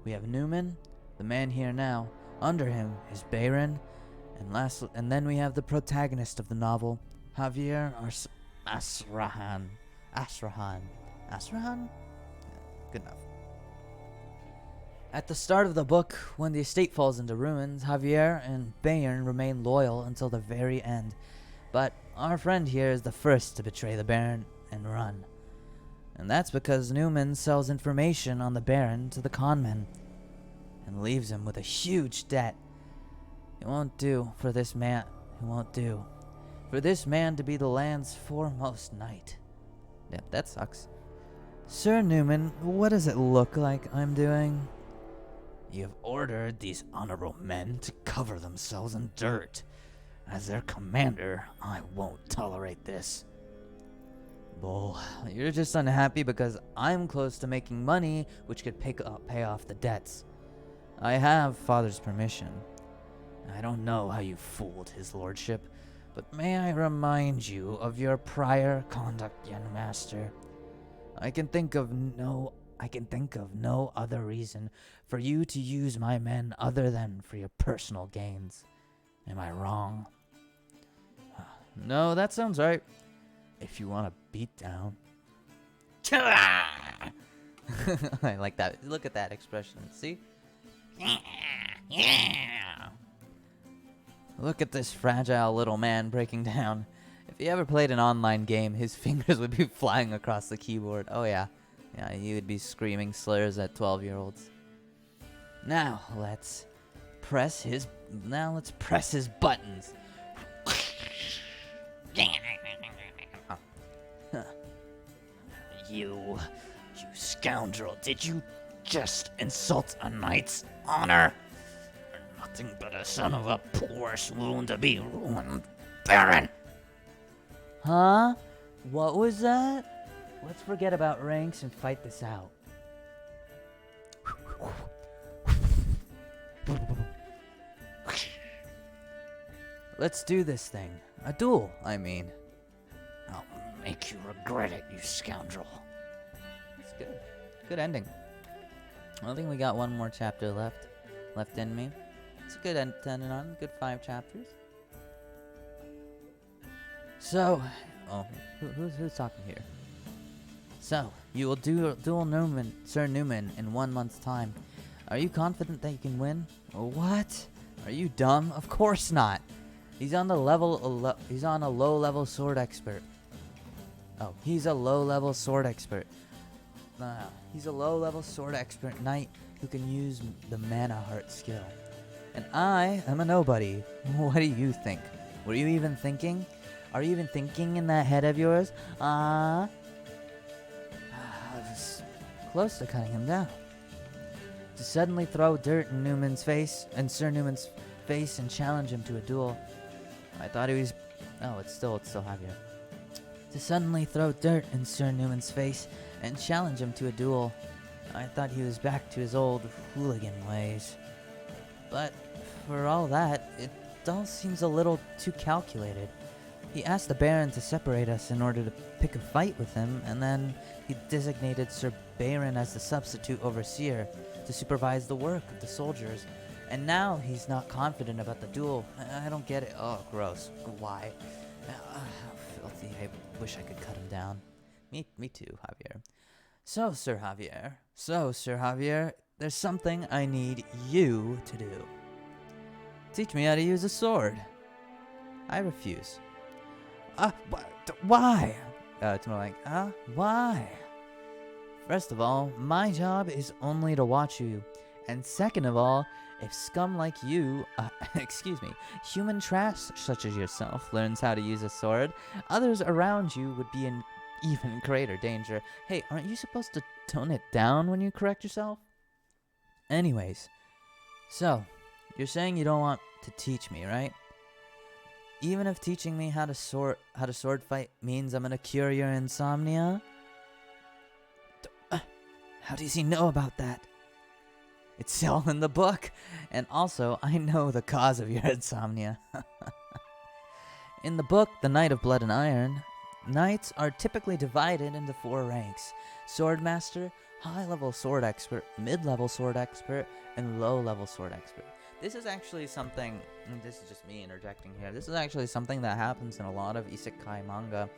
Speaker 1: We have Newman, the man here now. Under him is Bayron, and then we have the protagonist of the novel, Javier Asrahan. Asrahan? Good enough. At the start of the book, when the estate falls into ruins, Javier and Bayern remain loyal until the very end. But our friend here is the first to betray the Baron and run. And that's because Newman sells information on the Baron to the conmen and leaves him with a huge debt. It won't do for this man. It won't do for this man to be the land's foremost knight. Yep, that sucks. Sir Newman, what does it look like I'm doing? You have ordered these honorable men to cover themselves in dirt. As their commander, I won't tolerate this. Bull, you're just unhappy because I'm close to making money which could pay off the debts. I have Father's permission. I don't know how you fooled his lordship, but may I remind you of your prior conduct, young master. I can think of no other reason for you to use my men other than for your personal gains. Am I wrong? No, that sounds right. If you want to beat down. I like that. Look at that expression. See? Yeah. Look at this fragile little man breaking down. If he ever played an online game, his fingers would be flying across the keyboard. Oh yeah. Yeah, he would be screaming slurs at 12-year-olds. Now let's press his buttons. You scoundrel, did you just insult a knight's honor? You're nothing but a son of a poor swoon to be ruined, Baron. Huh? What was that? Let's forget about ranks and fight this out. Let's do this thing. A duel, I mean. I'll make you regret it, you scoundrel. It's good. Good ending. I think we got one more chapter left in me. It's a good end to end it on. Good 5 chapters. So, who's talking here? So, you will duel Sir Newman in 1 month's time. Are you confident that you can win? What? Are you dumb? Of course not. He's on a low-level sword expert. Oh, he's a low-level sword expert. No. He's a low-level sword expert knight who can use the mana heart skill. And I am a nobody. What do you think? Were you even thinking? Are you even thinking in that head of yours? I was close to cutting him down. To suddenly throw dirt in Sir Newman's face and challenge him to a duel. I thought he was... Oh, it's still Javier. To suddenly throw dirt in Sir Newman's face and challenge him to a duel. I thought he was back to his old hooligan ways. But for all that, it all seems a little too calculated. He asked the Baron to separate us in order to pick a fight with him, and then he designated Sir Baron as the substitute overseer to supervise the work of the soldiers. And now he's not confident about the duel. I don't get it. Oh, gross. Why? Filthy. I wish I could cut him down. Me too, Javier. So, Sir Javier, there's something I need you to do. Teach me how to use a sword. I refuse. Why? It's more like, why? First of all, my job is only to watch you. And second of all, if scum like you, human trash such as yourself learns how to use a sword, others around you would be in even greater danger. Hey, aren't you supposed to tone it down when you correct yourself? Anyways, so, you're saying you don't want to teach me, right? Even if teaching me how to sword fight means I'm gonna cure your insomnia? How does he know about that? It's all in the book. And also, I know the cause of your insomnia. In the book, The Knight of Blood and Iron, knights are typically divided into 4 ranks. Swordmaster, high-level sword expert, mid-level sword expert, and low-level sword expert. This is actually something, and this is just me interjecting here, this is actually something that happens in a lot of isekai manga.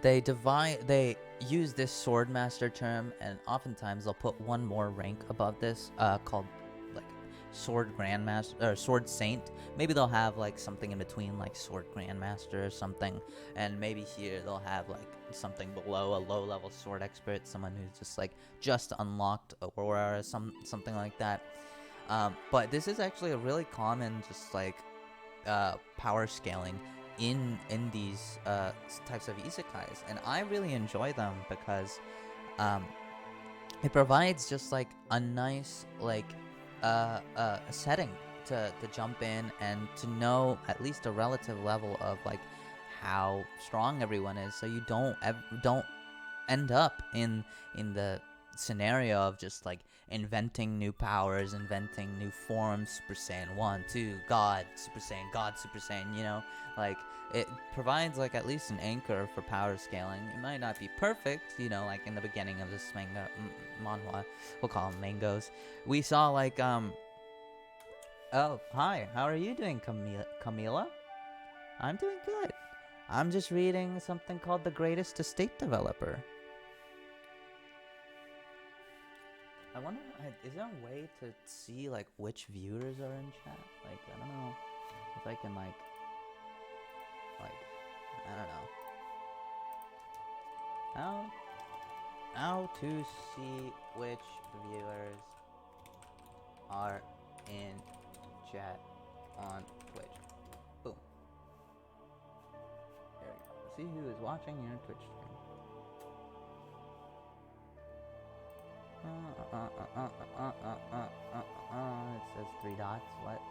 Speaker 1: They use this swordmaster term, and oftentimes they'll put one more rank above this, called like sword grandmaster or sword saint. Maybe they'll have like something in between, like sword grandmaster or something, and maybe here they'll have like something below a low-level sword expert, someone who's just unlocked Aurora or something like that. But this is actually a really common power scaling in these types of isekais, and I really enjoy them because it provides just like a nice setting to jump in and to know at least a relative level of like how strong everyone is, so you don't end up in the scenario of just like inventing new powers, inventing new forms, Super Saiyan 1, 2, God, Super Saiyan, you know? Like, it provides like at least an anchor for power scaling. It might not be perfect, you know, like in the beginning of this manhwa, we'll call them mangoes. We saw like, oh, hi, how are you doing, Camila? I'm doing good. I'm just reading something called The Greatest Estate Developer. I wonder, is there a way to see, like, which viewers are in chat? Like, I don't know if I can, like, I don't know. How to see which viewers are in chat on Twitch. Boom. There we go. See who is watching your Twitch stream. It says 3 dots. What?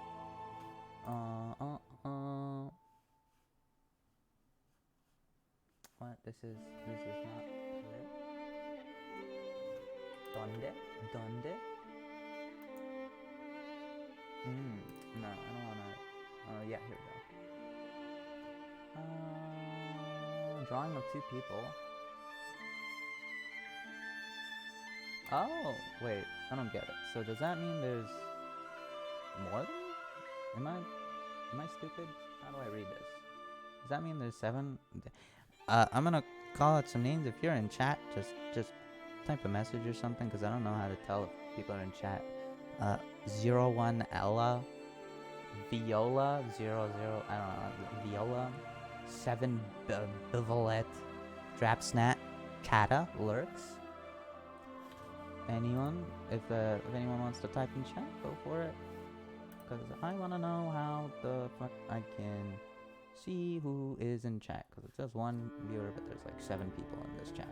Speaker 1: What? This is not clear. Donde? No, I don't wanna. Yeah, here we go. Drawing of 2 people. Oh, wait, I don't get it. So does that mean there's more than? Am I stupid? How do I read this? Does that mean there's 7? I'm gonna call out some names. If you're in chat, just type a message or something, because I don't know how to tell if people are in chat. 01 Ella, Viola, 00, I don't know, Viola, 7 Bivalet, Drapsnat, Kata, Lurks. Anyone? If anyone wants to type in chat, go for it. Because I want to know how the fuck I can see who is in chat. Because it says 1 viewer, but there's like 7 people in this chat.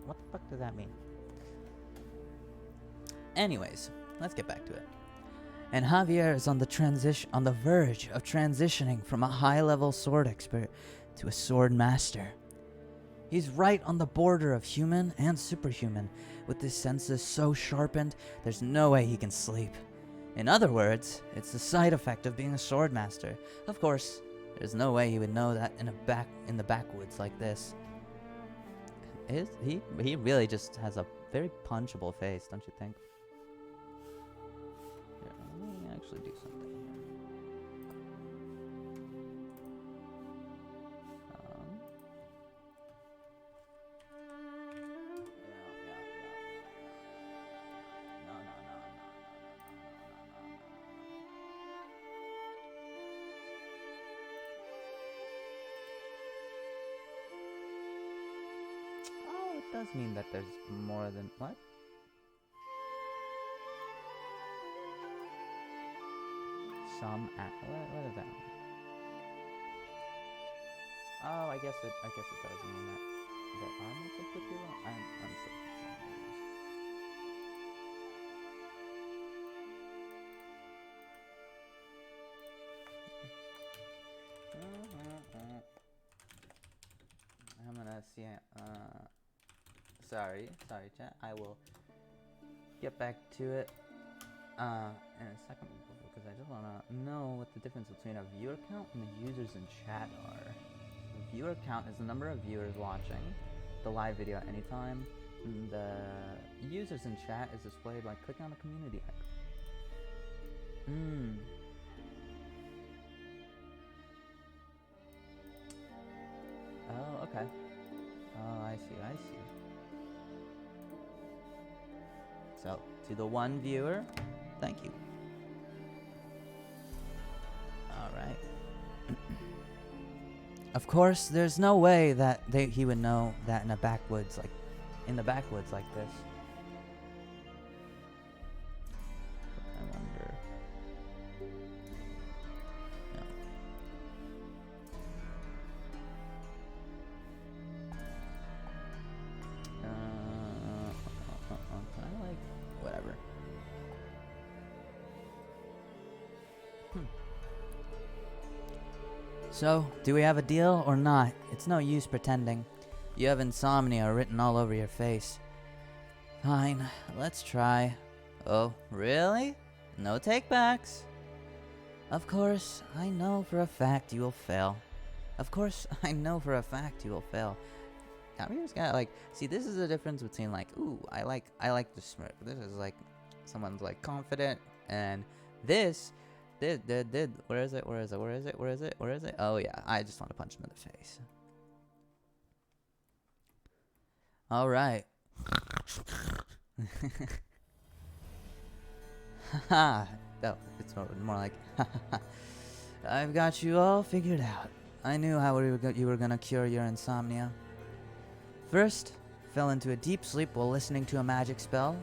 Speaker 1: What the fuck does that mean? Anyways, let's get back to it. And Javier is on the verge of transitioning from a high-level sword expert to a sword master. He's right on the border of human and superhuman, with his senses so sharpened, there's no way he can sleep. In other words, it's the side effect of being a sword master. Of course, there's no way he would know that in the backwoods like this. He really just has a very punchable face, don't you think? Here, let me actually do something here. It does mean that there's more than what? What is that? Oh, I guess it does mean that there are multiple people. I'm so confused. I'm gonna see. Sorry, chat. I will get back to it in a second because I just wanna know what the difference between a viewer count and the users in chat are. The viewer count is the number of viewers watching the live video at any time. And the users in chat is displayed by clicking on the community icon. Oh, okay. Oh, I see. So, to the one viewer, thank you. Alright. Of course, there's no way that he would know that in the backwoods like this. I wonder. Whatever. So, do we have a deal or not? It's no use pretending. You have insomnia written all over your face. Fine, let's try. Oh, really? No takebacks? Of course, I know for a fact you will fail. Now we just gotta see, this is the difference between ooh, I like the smirk. This is someone's confident, and this where is it? Oh yeah, I just want to punch him in the face. All right. Haha. No, it's more like I've got you all figured out. I knew how you were gonna cure your insomnia. First, fell into a deep sleep while listening to a magic spell.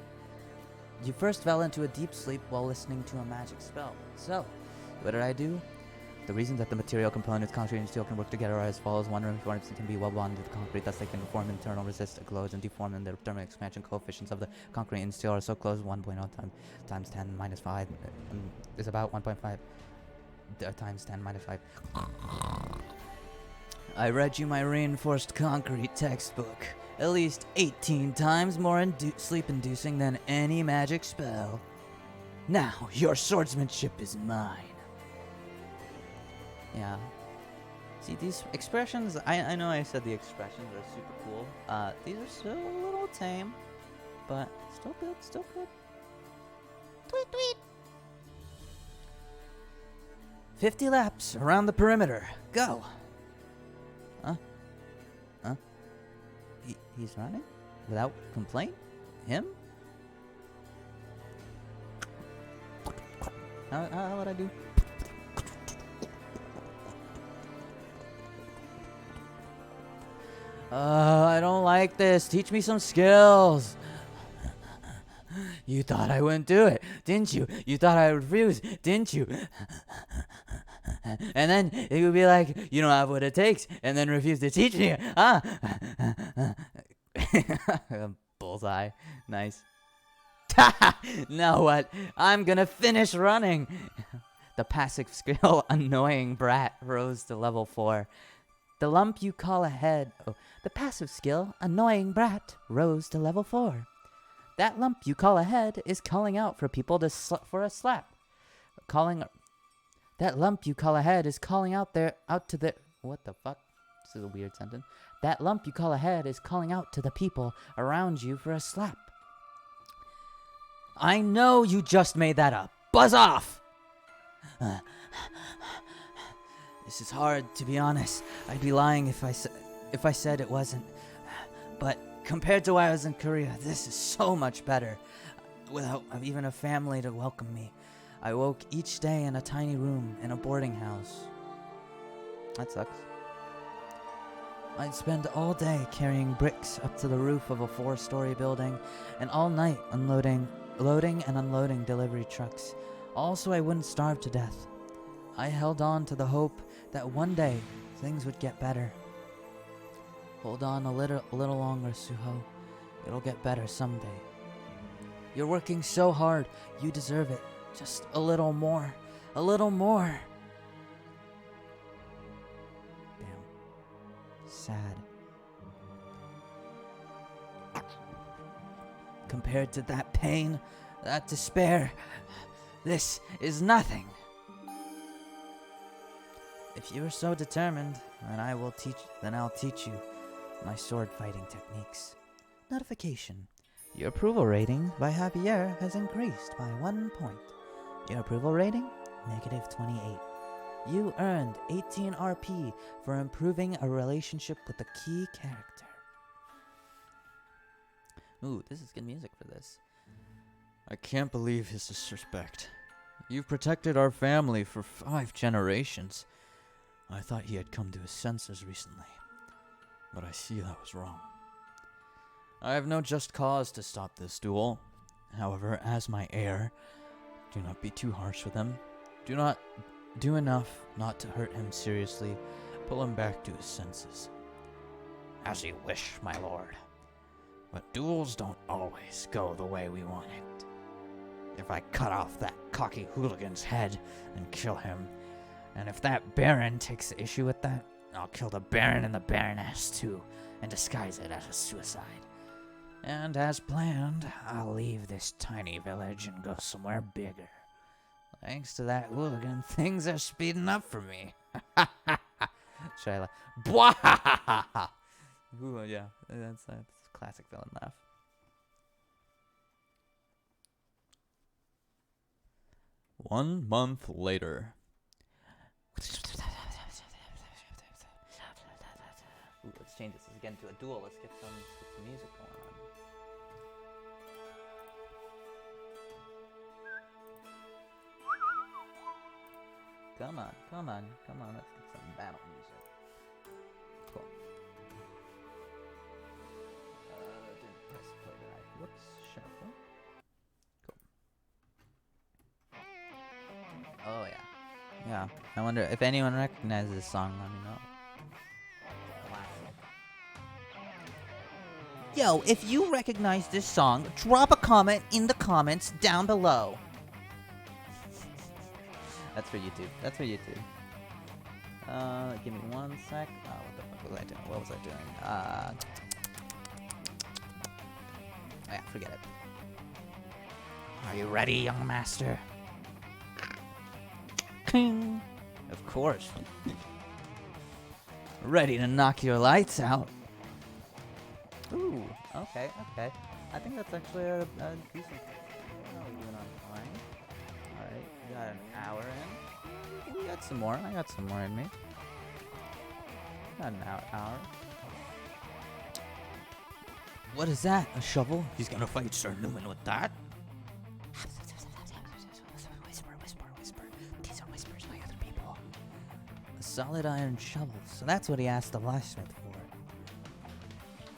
Speaker 1: So, what did I do? The reason that the material components, concrete and steel, can work together are as follows. One reinforcements can be well bonded to concrete, thus they can form internal resistant glows and deform, and the thermal expansion coefficients of the concrete and steel are so close. 1.0 times 10 minus 5 is about 1.5 times 10 minus 5. I read you my reinforced concrete textbook. At least 18 times more sleep-inducing than any magic spell. Now, your swordsmanship is mine. Yeah. See, these expressions, I know I said the expressions are super cool. These are still a little tame, but still good. Tweet, tweet. 50 laps around the perimeter. Go. Huh? He's running? Without complaint? Him? How would I do? I don't like this. Teach me some skills. You thought I wouldn't do it, didn't you? You thought I would refuse, didn't you? And then it would be like, you don't have what it takes, and then refuse to teach me, huh? Bullseye. Nice. Now what? I'm gonna finish running. The passive skill, Annoying Brat, rose to level 4. The lump you call a head. Oh, the passive skill, Annoying Brat, rose to level 4. That lump you call a head is calling out for people for a slap. calling. That lump you call a head is calling out to the. What the fuck? This is a weird sentence. That lump you call a head is calling out to the people around you for a slap. I know you just made that up. Buzz off! This is hard, to be honest. I'd be lying if I said it wasn't. But compared to when I was in Korea, this is so much better. Without even a family to welcome me. I woke each day in a tiny room in a boarding house. That sucks. I'd spend all day carrying bricks up to the roof of a 4-story building, and all night loading and unloading delivery trucks, all so I wouldn't starve to death. I held on to the hope that one day things would get better. Hold on a little longer, Suho. It'll get better someday. You're working so hard, you deserve it. Just a little more. A little more. Sad. Compared to that pain, that despair, this is nothing. If you are so determined, then I'll teach you my sword fighting techniques. Notification. Your approval rating by Javier has increased by 1 point. Your approval rating? -28. You earned 18 RP for improving a relationship with a key character. Ooh, this is good music for this.
Speaker 2: I can't believe his disrespect. You've protected our family for 5 generations. I thought he had come to his senses recently, but I see that was wrong. I have no just cause to stop this duel. However, as my heir, do not be too harsh with him. Do enough not to hurt him seriously. Pull him back to his senses.
Speaker 3: As you wish, my lord. But duels don't always go the way we want it. If I cut off that cocky hooligan's head and kill him, and if that Baron takes issue with that, I'll kill the Baron and the Baroness too, and disguise it as a suicide. And as planned, I'll leave this tiny village and go somewhere bigger. Thanks to that hooligan, things are speeding up for me. Should I laugh? Bwahahaha!
Speaker 1: Ooh, yeah, that's a classic villain laugh.
Speaker 2: One month later.
Speaker 1: Ooh, let's change this again to a duel. Let's get some music going on. Come on. Let's get some battle music. Cool. Didn't press play right. Whoops. Shuffle. Cool. Oh, yeah. Yeah. I wonder if anyone recognizes this song. Let me know. Yo, if you recognize this song, drop a comment in the comments down below. That's for YouTube. Give me 1 sec. Oh, what the fuck was I doing? What was I doing? Yeah, forget it.
Speaker 3: Are you ready, young master?
Speaker 1: King. Of course. Ready to knock your lights out. Ooh, okay. I think that's actually a decent. How are we doing on time? Alright, we got an hour in. We got some more. I got some more in me. Got an hour. What is that? A shovel?
Speaker 3: He's gonna fight Sir Newman with that? Whisper. These are whispers by other people.
Speaker 1: A solid iron shovel. So that's what he asked the blacksmith for.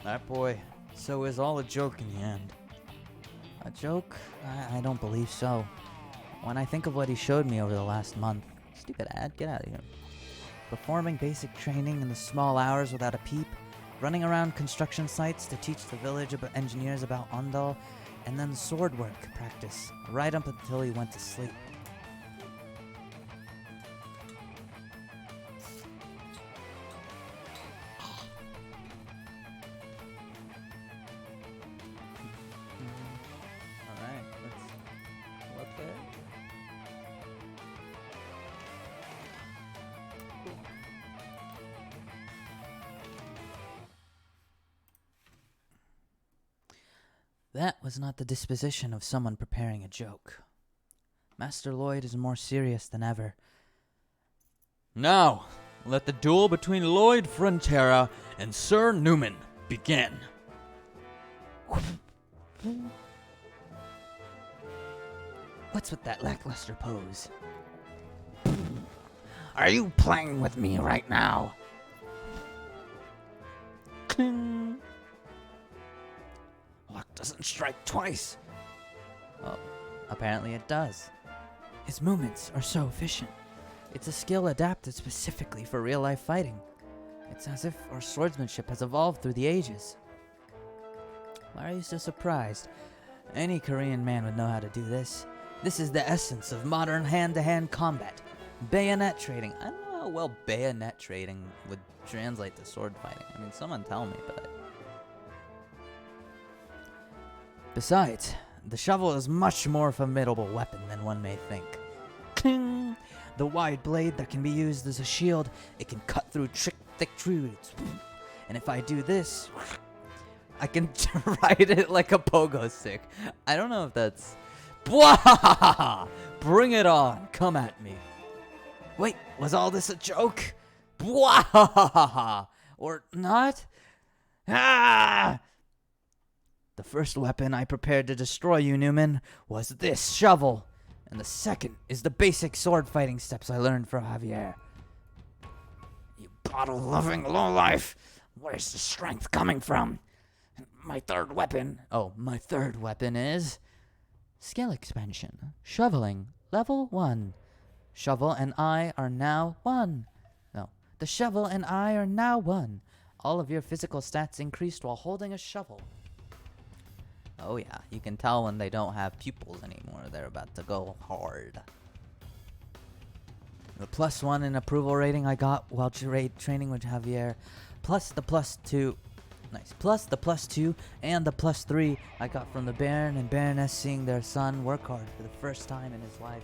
Speaker 2: That boy. So is all a joke in the end.
Speaker 1: A joke? I don't believe so. When I think of what he showed me over the last month. Stupid ad, get out of here. Performing basic training in the small hours without a peep. Running around construction sites to teach the village engineers about Ondal. And then sword work practice. Right up until he went to sleep. That was not the disposition of someone preparing a joke. Master Lloyd is more serious than ever.
Speaker 2: Now, let the duel between Lloyd Frontera and Sir Newman begin.
Speaker 1: What's with that lackluster pose?
Speaker 3: Are you playing with me right now?
Speaker 1: Cling.
Speaker 3: Luck doesn't strike twice.
Speaker 1: Well, apparently it does. His movements are so efficient. It's a skill adapted specifically for real-life fighting. It's as if our swordsmanship has evolved through the ages. Why are you so surprised? Any Korean man would know how to do this. This is the essence of modern hand-to-hand combat. Bayonet trading. I don't know how well bayonet trading would translate to sword fighting. I mean, someone tell me, but... Besides, the shovel is much more formidable weapon than one may think. Cling! The wide blade that can be used as a shield, it can cut through thick trees. And if I do this, I can ride it like a pogo stick. I don't know if that's... Bwahahaha! Bring it on. Come at me. Wait, was all this a joke? Bwahahaha! Or not? Ah! The first weapon I prepared to destroy you, Newman, was this shovel. And the second is the basic sword fighting steps I learned from Javier.
Speaker 3: You bottle-loving lowlife. Where's the strength coming from? My third weapon.
Speaker 1: Oh, my third weapon is... skill expansion. Shoveling. Level 1. Shovel and I are now 1. No. The shovel and I are now 1. All of your physical stats increased while holding a shovel. Oh yeah, you can tell when they don't have pupils anymore. They're about to go hard. The +1 in approval rating I got while training with Javier, plus the +2, nice, plus the +2 and the +3 I got from the Baron and Baroness seeing their son work hard for the first time in his life.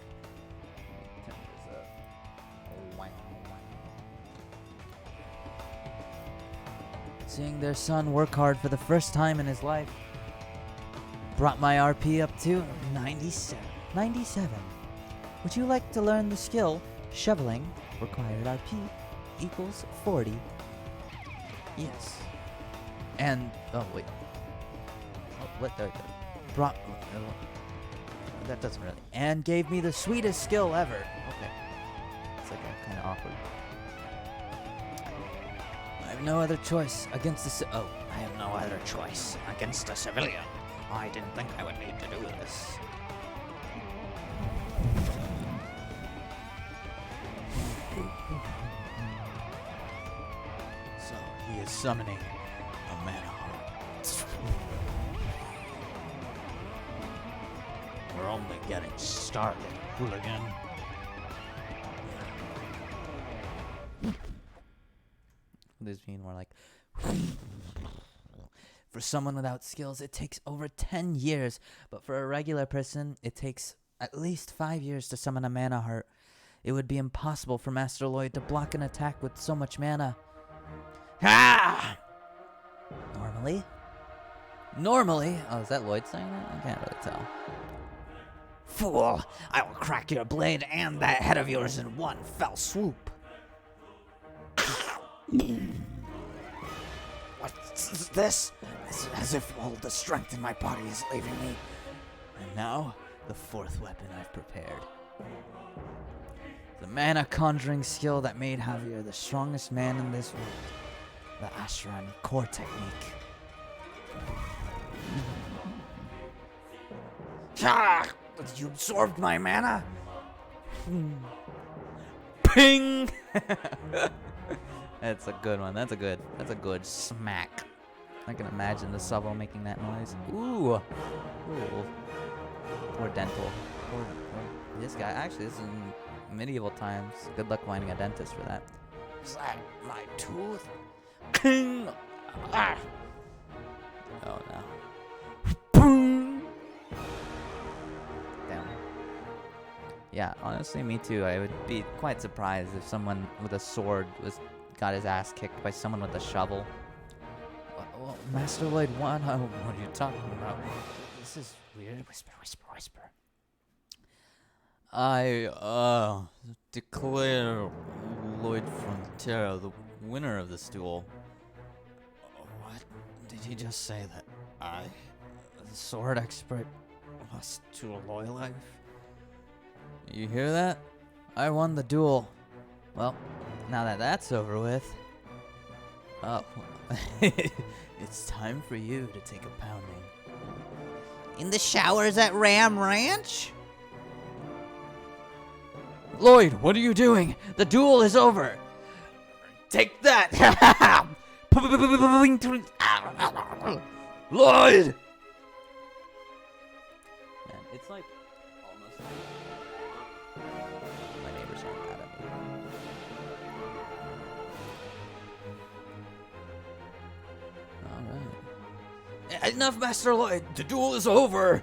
Speaker 1: Seeing their son work hard for the first time in his life brought my RP up to 97. Would you like to learn the skill shoveling? Required RP equals 40. Yes. And oh wait. Oh, what the brought that doesn't really. And gave me the sweetest skill ever. Okay. It's like a kind of awkward. I have no other choice against the
Speaker 3: I have no other choice against a civilian. I didn't think I would need to do this.
Speaker 2: So he is summoning a mana heart. We're only getting started, hooligan.
Speaker 1: This being more like for someone without skills, it takes over 10 years, but for a regular person, it takes at least 5 years to summon a mana heart. It would be impossible for Master Lloyd to block an attack with so much mana.
Speaker 3: Ah!
Speaker 1: Normally? Oh, is that Lloyd saying that? I can't really tell.
Speaker 3: Fool! I will crack your blade and that head of yours in one fell swoop. What's this? It's as if all the strength in my body is leaving me.
Speaker 1: And now, the fourth weapon I've prepared. The mana conjuring skill that made Javier the strongest man in this world. The Ashran core technique.
Speaker 3: Ah! You absorbed my mana?
Speaker 1: Ping! That's a good one. That's a good smack. I can imagine the shovel making that noise. Ooh. Ooh. Or dental. Or this guy. Actually, this is in medieval times. Good luck finding a dentist for that.
Speaker 3: Is that my tooth?
Speaker 1: King!
Speaker 3: Ah!
Speaker 1: Oh no. Boom! Damn. Yeah, honestly, me too. I would be quite surprised if someone with a sword got his ass kicked by someone with a shovel. Well, Master Lloyd won. What are you talking about? This is weird. Whisper, whisper, whisper.
Speaker 2: I, declare Lloyd Frontera the winner of this duel. What? Did he just say that I, the sword expert, lost to a loyal life? You hear that? I won the duel.
Speaker 1: Well, now that that's over with.
Speaker 2: Oh, it's time for you to take a pounding.
Speaker 3: In the showers at Ram Ranch?
Speaker 2: Lloyd, what are you doing? The duel is over.
Speaker 3: Take that!
Speaker 2: Lloyd!
Speaker 1: Man, it's like almost. My neighbors aren't mad at me. Alright.
Speaker 2: Enough, Master Lloyd. The duel is over.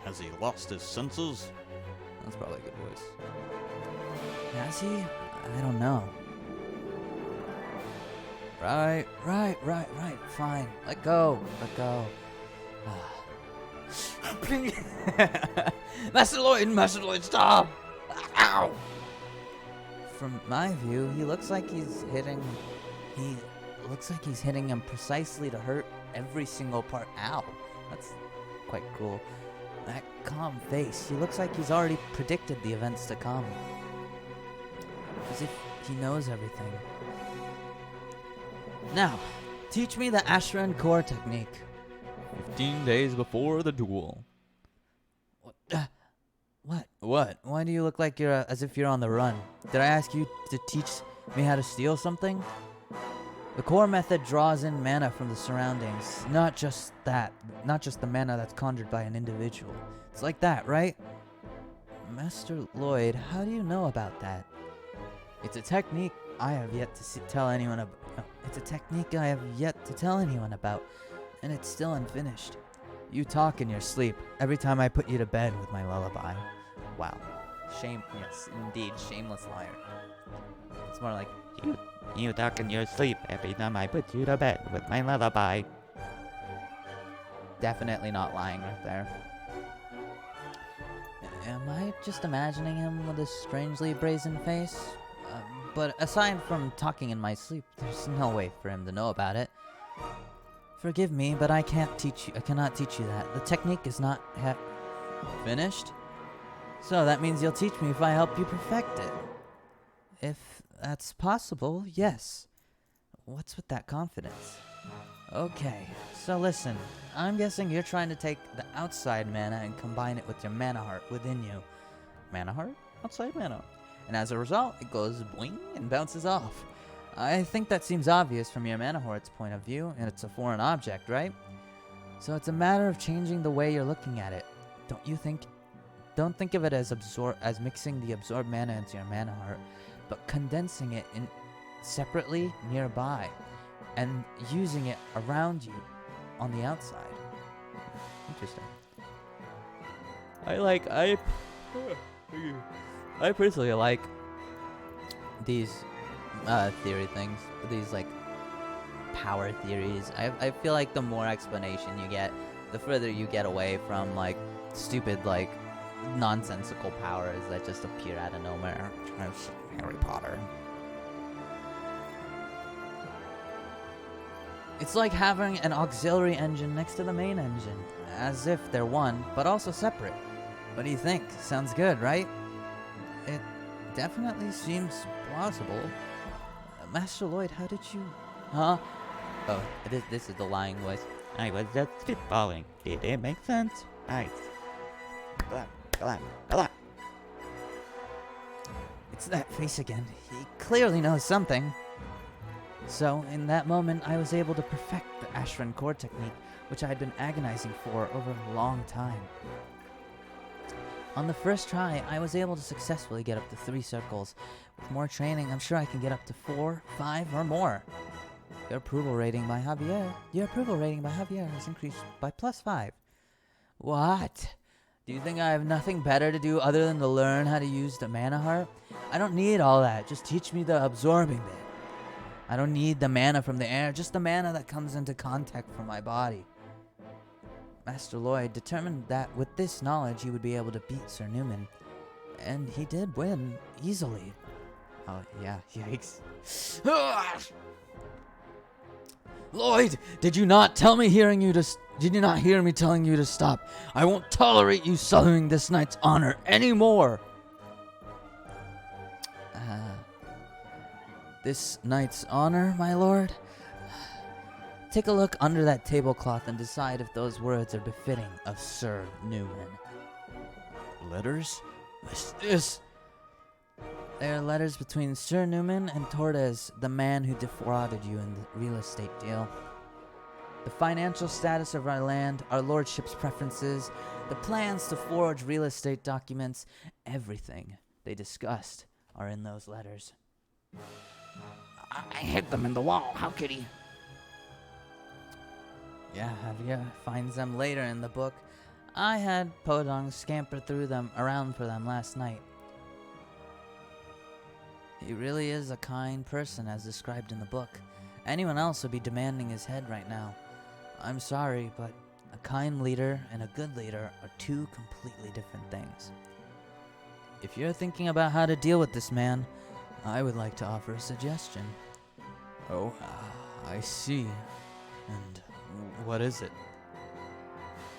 Speaker 2: Has he lost his senses?
Speaker 1: That's probably a good voice. Has he? I don't know. Right. Fine. Let go.
Speaker 2: Master Lloyd, stop! Ow!
Speaker 1: From my view, he looks like he's hitting him precisely to hurt every single part. Ow. That's quite cool. That calm face. He looks like he's already predicted the events to come. As if he knows everything. Now, teach me the Ashra and Core technique.
Speaker 2: 15 days before the duel.
Speaker 1: What?
Speaker 2: What?
Speaker 1: Why do you look like you're as if you're on the run? Did I ask you to teach me how to steal something? The core method draws in mana from the surroundings. Not just the mana that's conjured by an individual. It's like that, right? Master Lloyd, how do you know about that? It's a technique I have yet to tell anyone about. It's a technique I have yet to tell anyone about, and it's still unfinished. You talk in your sleep every time I put you to bed with my lullaby. Wow. Yes, indeed, shameless liar. It's more like,
Speaker 3: You talk in your sleep every time I put you to bed with my lullaby.
Speaker 1: definitely not lying right there. Am I just imagining him with a strangely brazen face? But aside from talking in my sleep, there's no way for him to know about it. Forgive me, but I cannot teach you that. The technique is not finished. So that means you'll teach me if I help you perfect it. If that's possible, yes. What's with that confidence? Okay, so listen. I'm guessing you're trying to take the outside mana and combine it with your mana heart within you. Mana heart? Outside mana. And as a result, it goes boing and bounces off. I think that seems obvious from your mana heart's point of view, and it's a foreign object, right? So it's a matter of changing the way you're looking at it. Don't think of it as mixing the absorbed mana into your mana heart, but condensing it in separately nearby and using it around you on the outside. Interesting. I personally like these theory things, these like power theories. I feel like the more explanation you get, the further you get away from like stupid like nonsensical powers that just appear out of nowhere. As Harry Potter. It's like having an auxiliary engine next to the main engine, as if they're one, but also separate. What do you think? Sounds good, right? It definitely seems plausible. Master Lloyd, how did you... Huh? Oh, this is the lying voice.
Speaker 3: I was just spitballing. Did it make sense? Nice. Come on.
Speaker 1: It's that face again. He clearly knows something. So, in that moment, I was able to perfect the Ashran Core technique, which I had been agonizing for over a long time. On the first try, I was able to successfully get up to 3 circles. With more training, I'm sure I can get up to 4, 5, or more. Your approval rating by Javier has increased by +5. What? Do you think I have nothing better to do other than to learn how to use the mana heart? I don't need all that. Just teach me the absorbing bit. I don't need the mana from the air, just the mana that comes into contact from my body. Master Lloyd determined that with this knowledge he would be able to beat Sir Newman. And he did win, easily. Oh, yeah, yikes.
Speaker 2: Lloyd, did you not hear me telling you to stop? I won't tolerate you sullying this knight's honor anymore.
Speaker 1: This knight's honor, my lord? Take a look under that tablecloth and decide if those words are befitting of Sir Newman.
Speaker 2: Letters? What's this?
Speaker 1: They are letters between Sir Newman and Torres, the man who defrauded you in the real estate deal. The financial status of our land, our lordship's preferences, the plans to forge real estate documents, everything they discussed are in those letters.
Speaker 3: I hid them in the wall. How could he?
Speaker 1: Yeah, Javier finds them later in the book. I had Podong scamper through them around for them last night. He really is a kind person as described in the book. Anyone else would be demanding his head right now. I'm sorry, but a kind leader and a good leader are two completely different things. If you're thinking about how to deal with this man, I would like to offer a suggestion.
Speaker 2: Oh, I see. And what is it?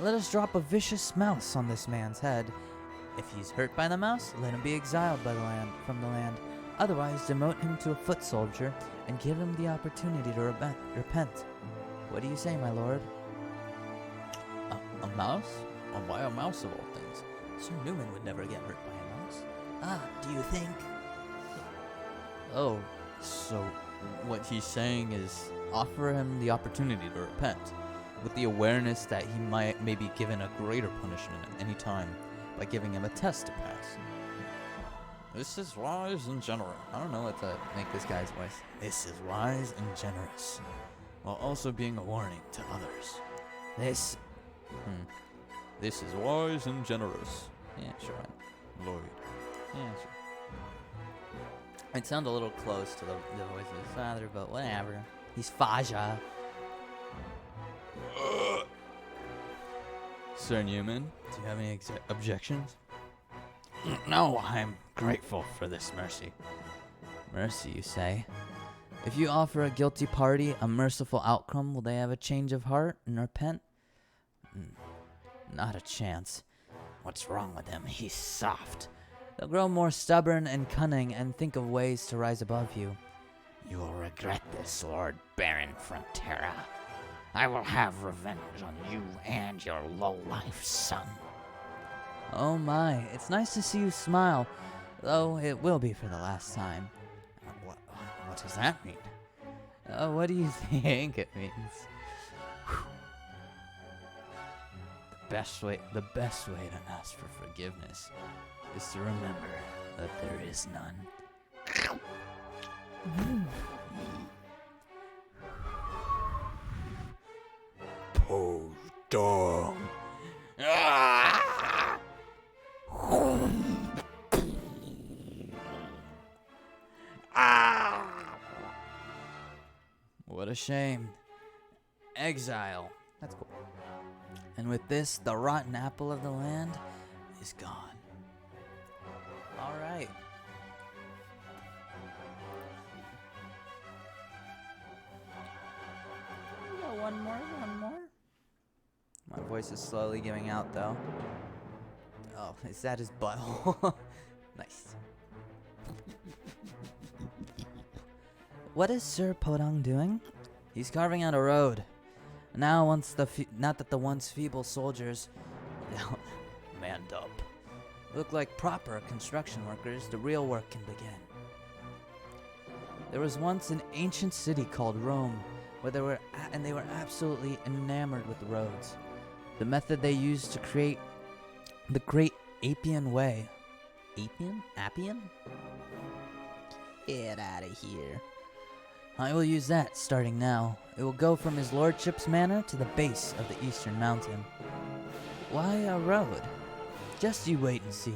Speaker 1: Let us drop a vicious mouse on this man's head. If he's hurt by the mouse, let him be exiled from the land. Otherwise, demote him to a foot soldier and give him the opportunity to repent. What do you say, my lord?
Speaker 2: A mouse? Why a mouse of all things?
Speaker 1: Sir Newman would never get hurt by a mouse. Ah, do you think?
Speaker 2: Oh, so what he's saying is offer him the opportunity to repent, with the awareness that he might may be given a greater punishment at any time by giving him a test to pass. This is wise and generous.
Speaker 1: I don't know what to make this guy's voice.
Speaker 2: This is wise and generous, while also being a warning to others.
Speaker 1: This
Speaker 2: This is wise and generous,
Speaker 1: Yeah, sure.
Speaker 2: Lloyd.
Speaker 1: Yeah, sure. It sounded a little close to the voice of his father, but whatever. He's Faja.
Speaker 2: Sir Newman, do you have any objections?
Speaker 3: No, I'm grateful for this mercy.
Speaker 1: Mercy, you say? If you offer a guilty party a merciful outcome, will they have a change of heart and repent? Not a chance.
Speaker 3: What's wrong with him? He's soft.
Speaker 1: They'll grow more stubborn and cunning and think of ways to rise above you.
Speaker 3: You will regret this, Lord Baron Frontera. I will have revenge on you and your low-life son.
Speaker 1: Oh my, it's nice to see you smile, though it will be for the last time.
Speaker 3: What does that mean?
Speaker 1: What do you think it means? The best way to ask for forgiveness is to remember that there is none.
Speaker 3: Podong.
Speaker 1: What a shame. Exile. That's cool. And with this, the rotten apple of the land is gone. All right. One more. My voice is slowly giving out, though. Oh, is that his butthole? Nice. What is Sir Podong doing? He's carving out a road. Now, not that the once feeble soldiers manned up, look like proper construction workers, the real work can begin. There was once an ancient city called Rome, where they were absolutely enamored with the roads. The method they used to create the Great Appian Way. Appian? Get out of here. I will use that starting now. It will go from his lordship's manor to the base of the eastern mountain. Why a road? Just you wait and see.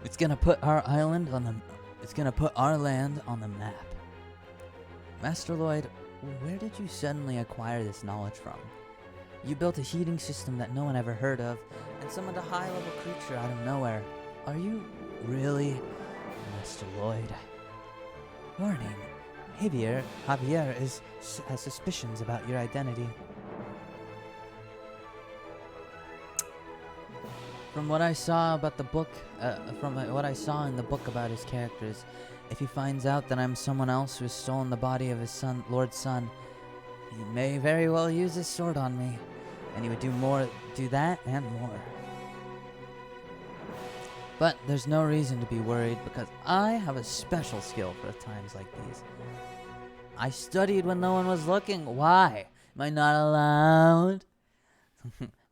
Speaker 1: It's gonna put our land on the map. Master Lloyd, where did you suddenly acquire this knowledge from? You built a heating system that no one ever heard of, and summoned a high-level creature out of nowhere. Are you really Master Lloyd? Warning. Javier has suspicions about your identity. From what I saw about the book, what I saw in the book about his characters, if he finds out that I'm someone else who has stolen the body of his son, Lord's son, he may very well use his sword on me, and he would do that and more. But there's no reason to be worried because I have a special skill for times like these. I studied when no one was looking. Why? Am I not allowed?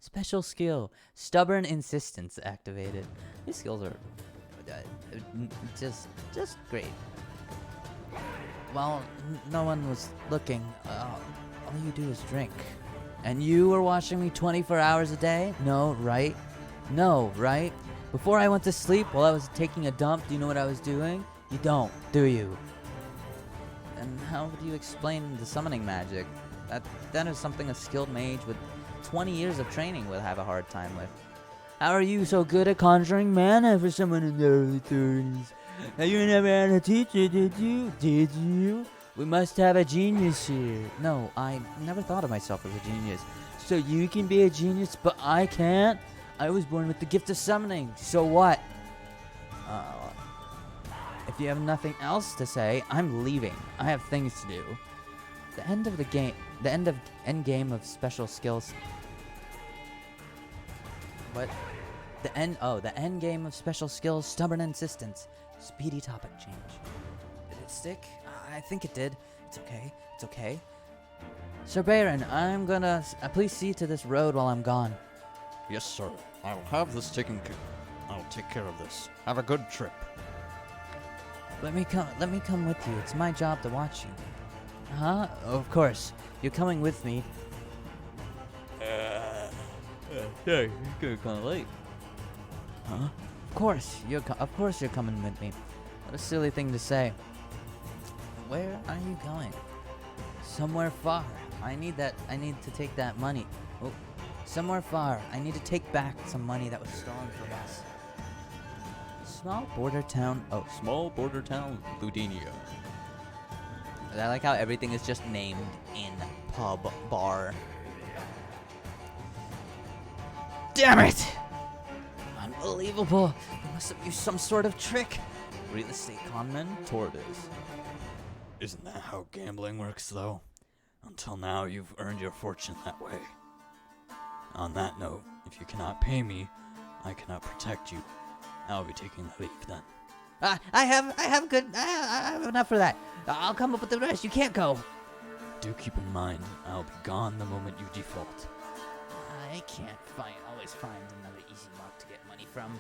Speaker 1: Special skill. Stubborn insistence activated. These skills are just great. While no one was looking, all you do is drink. And you were watching me 24 hours a day? No, right? No, right? Before I went to sleep while I was taking a dump, do you know what I was doing? You don't, do you? And how do you explain the summoning magic? That is something a skilled mage with 20 years of training would have a hard time with. How are you so good at conjuring mana for someone in their early 30s? Now you never had a teacher, did you? Did you? We must have a genius here. No, I never thought of myself as a genius. So you can be a genius, but I can't? I was born with the gift of summoning. So what? If you have nothing else to say, I'm leaving. I have things to do. The end of end game of special skills. What? The end game of special skills, stubborn insistence. Speedy topic change. Did it stick? I think it did. It's okay. Sir Baron, I'm gonna please see to this road while I'm gone.
Speaker 2: Yes, sir. I will have this taken care. I'll take care of this. Have a good trip.
Speaker 1: Let me come with you. It's my job to watch you. Huh? Of course. You're coming with me.
Speaker 2: Yeah, you're kind of late.
Speaker 1: Huh? Of course you're coming with me. What a silly thing to say. Where are you going? Somewhere far. I need to take that money. Oh, somewhere far. I need to take back some money that was stolen from us. Small border town,
Speaker 2: Ludenia.
Speaker 1: I like how everything is just named in pub, bar. Damn it! Unbelievable! They must have used some sort of trick. Real estate conman,
Speaker 2: Tortoise. Isn't that how gambling works, though? Until now, you've earned your fortune that way. On that note, if you cannot pay me, I cannot protect you. I'll be taking the leave then.
Speaker 1: I have enough for that. I'll come up with the rest. You can't go.
Speaker 2: Do keep in mind, I'll be gone the moment you default.
Speaker 1: I can't always find another easy mark to get money from.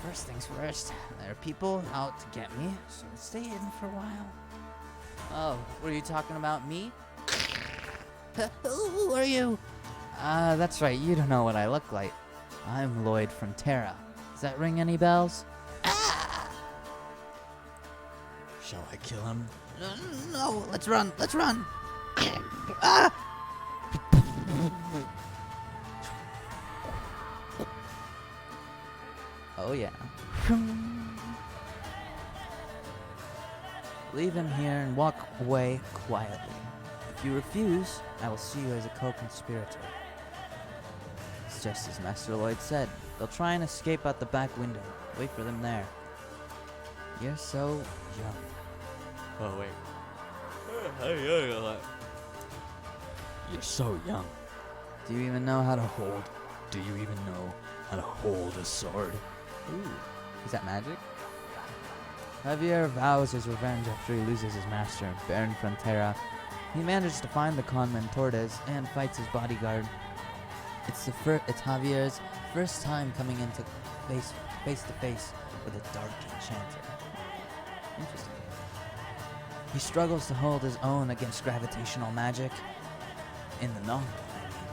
Speaker 1: First things first, there are people out to get me, so let's stay hidden for a while. Oh, were you talking about me? Who are you? That's right, you don't know what I look like. I'm Lloyd from Terra. Does that ring any bells?
Speaker 2: Shall I kill him?
Speaker 1: No, let's run. Oh yeah. Leave him here and walk away quietly. If you refuse, I will see you as a co-conspirator. It's just as Master Lloyd said. They'll try and escape out the back window. Wait for them there. You're so young.
Speaker 2: Oh, wait. You're so young.
Speaker 1: Do you even know how to hold?
Speaker 2: Do you even know how to hold a sword?
Speaker 1: Ooh. Is that magic? Javier vows his revenge after he loses his master, Baron Frontera. He manages to find the conman Tordes and fights his bodyguard. It's Javier's first time coming into face to face with a dark enchanter. Interesting. He struggles to hold his own against gravitational magic. In the novel, I mean.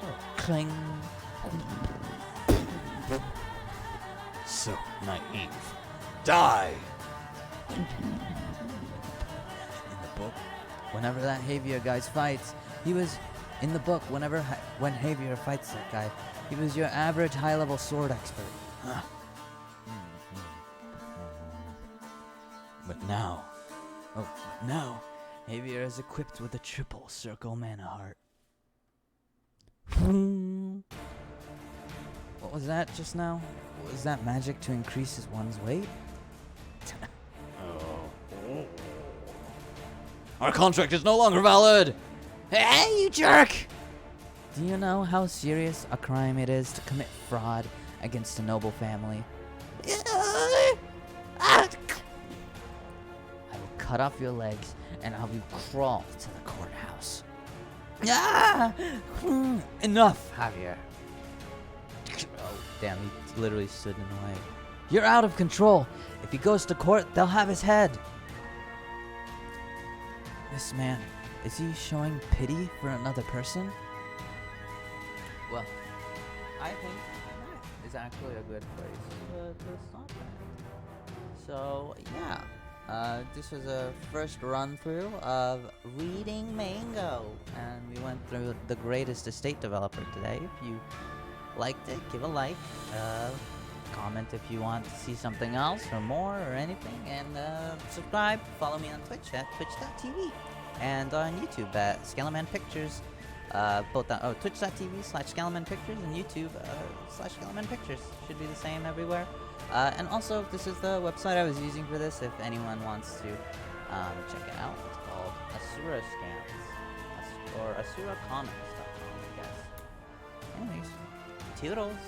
Speaker 1: Oh, cling.
Speaker 2: So naive. Die! In the book?
Speaker 1: Whenever that Javier guy fights, he was in the book. When Javier fights that guy, he was your average high-level sword expert. Huh.
Speaker 2: But now,
Speaker 1: Now, Javier is equipped with a triple circle mana heart. What was that just now? Was that magic to increase his one's weight?
Speaker 2: our contract is no longer valid!
Speaker 1: Hey, you jerk! Do you know how serious a crime it is to commit fraud against a noble family? I will cut off your legs and have you crawl to the courthouse. Enough, Javier. Oh, damn, he literally stood in the way. You're out of control. If he goes to court, they'll have his head. This man, is he showing pity for another person? Well, I think that is actually a good place to stop that. So, yeah, this was a first run through of Reading Mango, and we went through the greatest estate developer today. If you liked it, give a like, comment if you want to see something else or more or anything, and subscribe. Follow me on Twitch at twitch.tv and on YouTube at Scalaman Pictures. Both on twitch.tv/Scalaman Pictures and YouTube /Scalaman Pictures. Should be the same everywhere. And also, this is the website I was using for this if anyone wants to check it out. It's called Asura Scams or AsuraComics.com, I guess. Anyways, toodles.